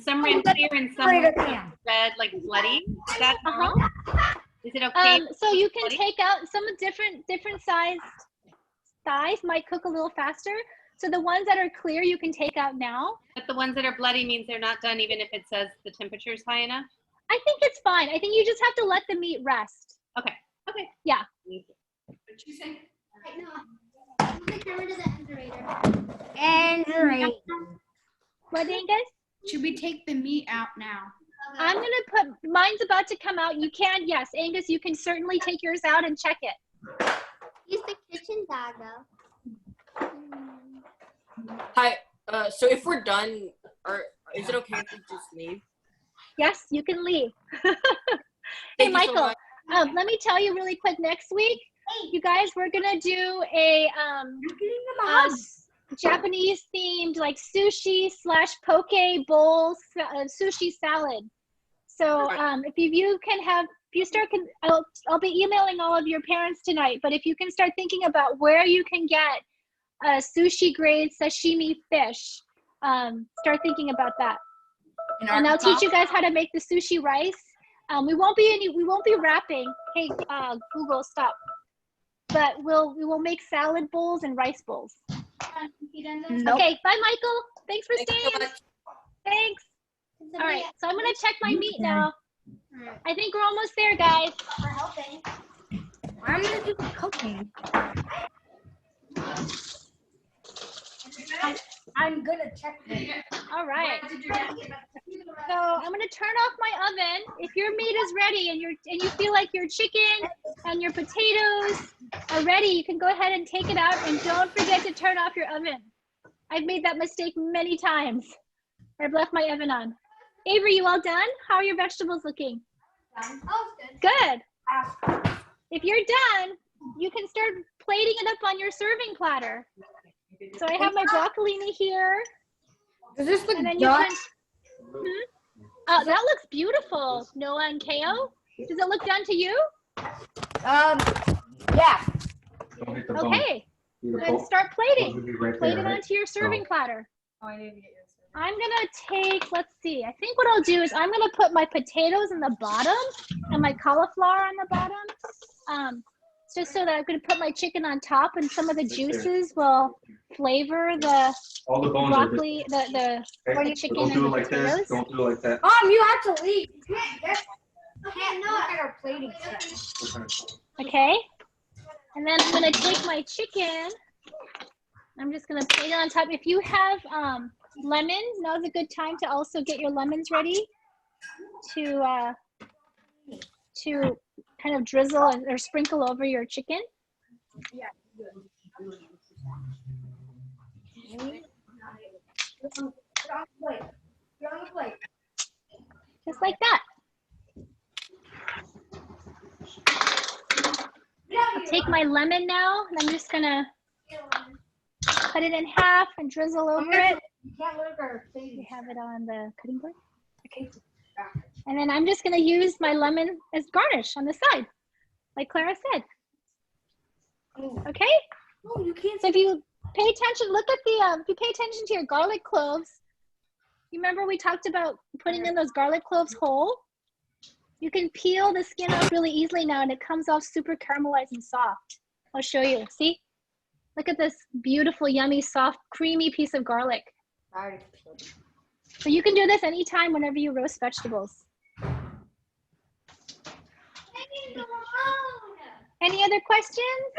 Speaker 10: some ran clear and some red, like bloody. Is that Is it okay?
Speaker 1: So you can take out some different sized thighs might cook a little faster. So the ones that are clear, you can take out now.
Speaker 10: But the ones that are bloody means they're not done, even if it says the temperature is high enough?
Speaker 1: I think it's fine. I think you just have to let the meat rest.
Speaker 10: Okay. Okay.
Speaker 1: Yeah.
Speaker 4: What'd you say?
Speaker 1: What, Angus?
Speaker 15: Should we take the meat out now?
Speaker 1: I'm going to put, mine's about to come out. You can, yes. Angus, you can certainly take yours out and check it.
Speaker 5: Use the kitchen dog, though.
Speaker 18: Hi. So if we're done, is it okay if we just leave?
Speaker 1: Yes, you can leave. Hey, Michael, let me tell you really quick. Next week, you guys, we're gonna do a Japanese themed like sushi / poke bowl sushi salad. So if you can have, if you start, I'll be emailing all of your parents tonight. But if you can start thinking about where you can get sushi grade sashimi fish, start thinking about that. And I'll teach you guys how to make the sushi rice. We won't be wrapping. Hey, Google, stop. But we will make salad bowls and rice bowls.
Speaker 15: Nope.
Speaker 1: Okay, bye, Michael. Thanks for staying. Thanks. All right, so I'm gonna check my meat now. I think we're almost there, guys.
Speaker 5: We're helping.
Speaker 15: I'm gonna do the cooking. I'm gonna check it.
Speaker 1: All right. So I'm gonna turn off my oven. If your meat is ready and you feel like your chicken and your potatoes are ready, you can go ahead and take it out, and don't forget to turn off your oven. I've made that mistake many times. I've left my oven on. Avery, you all done? How are your vegetables looking?
Speaker 5: Done. Oh,
Speaker 1: good. If you're done, you can start plating it up on your serving platter. So I have my broccolini here.
Speaker 15: Does this look
Speaker 1: done? That looks beautiful, Noah and Ko. Does it look done to you?
Speaker 15: Yeah.
Speaker 1: Okay. Then start plating. Plate it onto your serving platter.
Speaker 15: Oh, I need to get yours.
Speaker 1: I'm gonna take, let's see, I think what I'll do is I'm gonna put my potatoes in the bottom and my cauliflower on the bottom. Just so that I'm gonna put my chicken on top, and some of the juices will flavor the broccoli, the chicken and the potatoes.
Speaker 6: Don't do it like that.
Speaker 15: You have to leave. You can't know at our plating set.
Speaker 1: Okay. And then I'm gonna take my chicken. I'm just gonna plate it on top. If you have lemon. Now's a good time to also get your lemons ready to kind of drizzle or sprinkle over your chicken. Just like that. I'll take my lemon now, and I'm just gonna cut it in half and drizzle over it. We have it on the cutting board. Okay. And then I'm just gonna use my lemon as garnish on the side, like Clara said. Okay?
Speaker 15: Oh, you can't.
Speaker 1: So if you pay attention, look at the, if you pay attention to your garlic cloves, you remember we talked about putting in those garlic cloves whole? You can peel the skin off really easily now and it comes off super caramelized and soft. I'll show you, see? Look at this beautiful, yummy, soft, creamy piece of garlic. So you can do this anytime whenever you roast vegetables. Any other questions?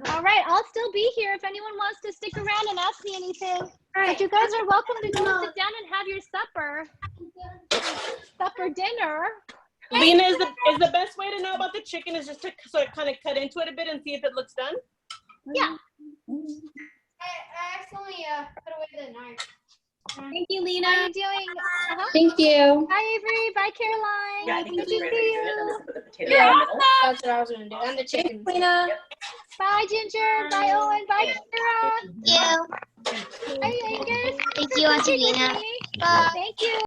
Speaker 1: All right, I'll still be here if anyone wants to stick around and ask me anything. But you guys are welcome to go sit down and have your supper dinner.
Speaker 14: Lena, is the best way to know about the chicken is just to sort of kind of cut into it a bit and see if it looks done?
Speaker 1: Yeah.
Speaker 5: I accidentally put away the knife.
Speaker 13: Thank you, Lena.
Speaker 1: How are you doing?
Speaker 7: Thank you.
Speaker 1: Bye, Avery. Bye, Caroline.
Speaker 9: Yeah, I think
Speaker 1: Good
Speaker 9: that's
Speaker 1: to
Speaker 9: a great
Speaker 1: see
Speaker 9: idea.
Speaker 1: you.
Speaker 9: Let's put the potato
Speaker 1: You're
Speaker 9: in the middle.
Speaker 5: That's what I was gonna do. And the chicken.
Speaker 9: Lena.
Speaker 1: Bye, Ginger. Bye, Owen. Bye, Kara.
Speaker 7: Thank you.
Speaker 1: Bye, Angus.
Speaker 7: Thank you, Auntie Lena.
Speaker 1: Bye. Thank you.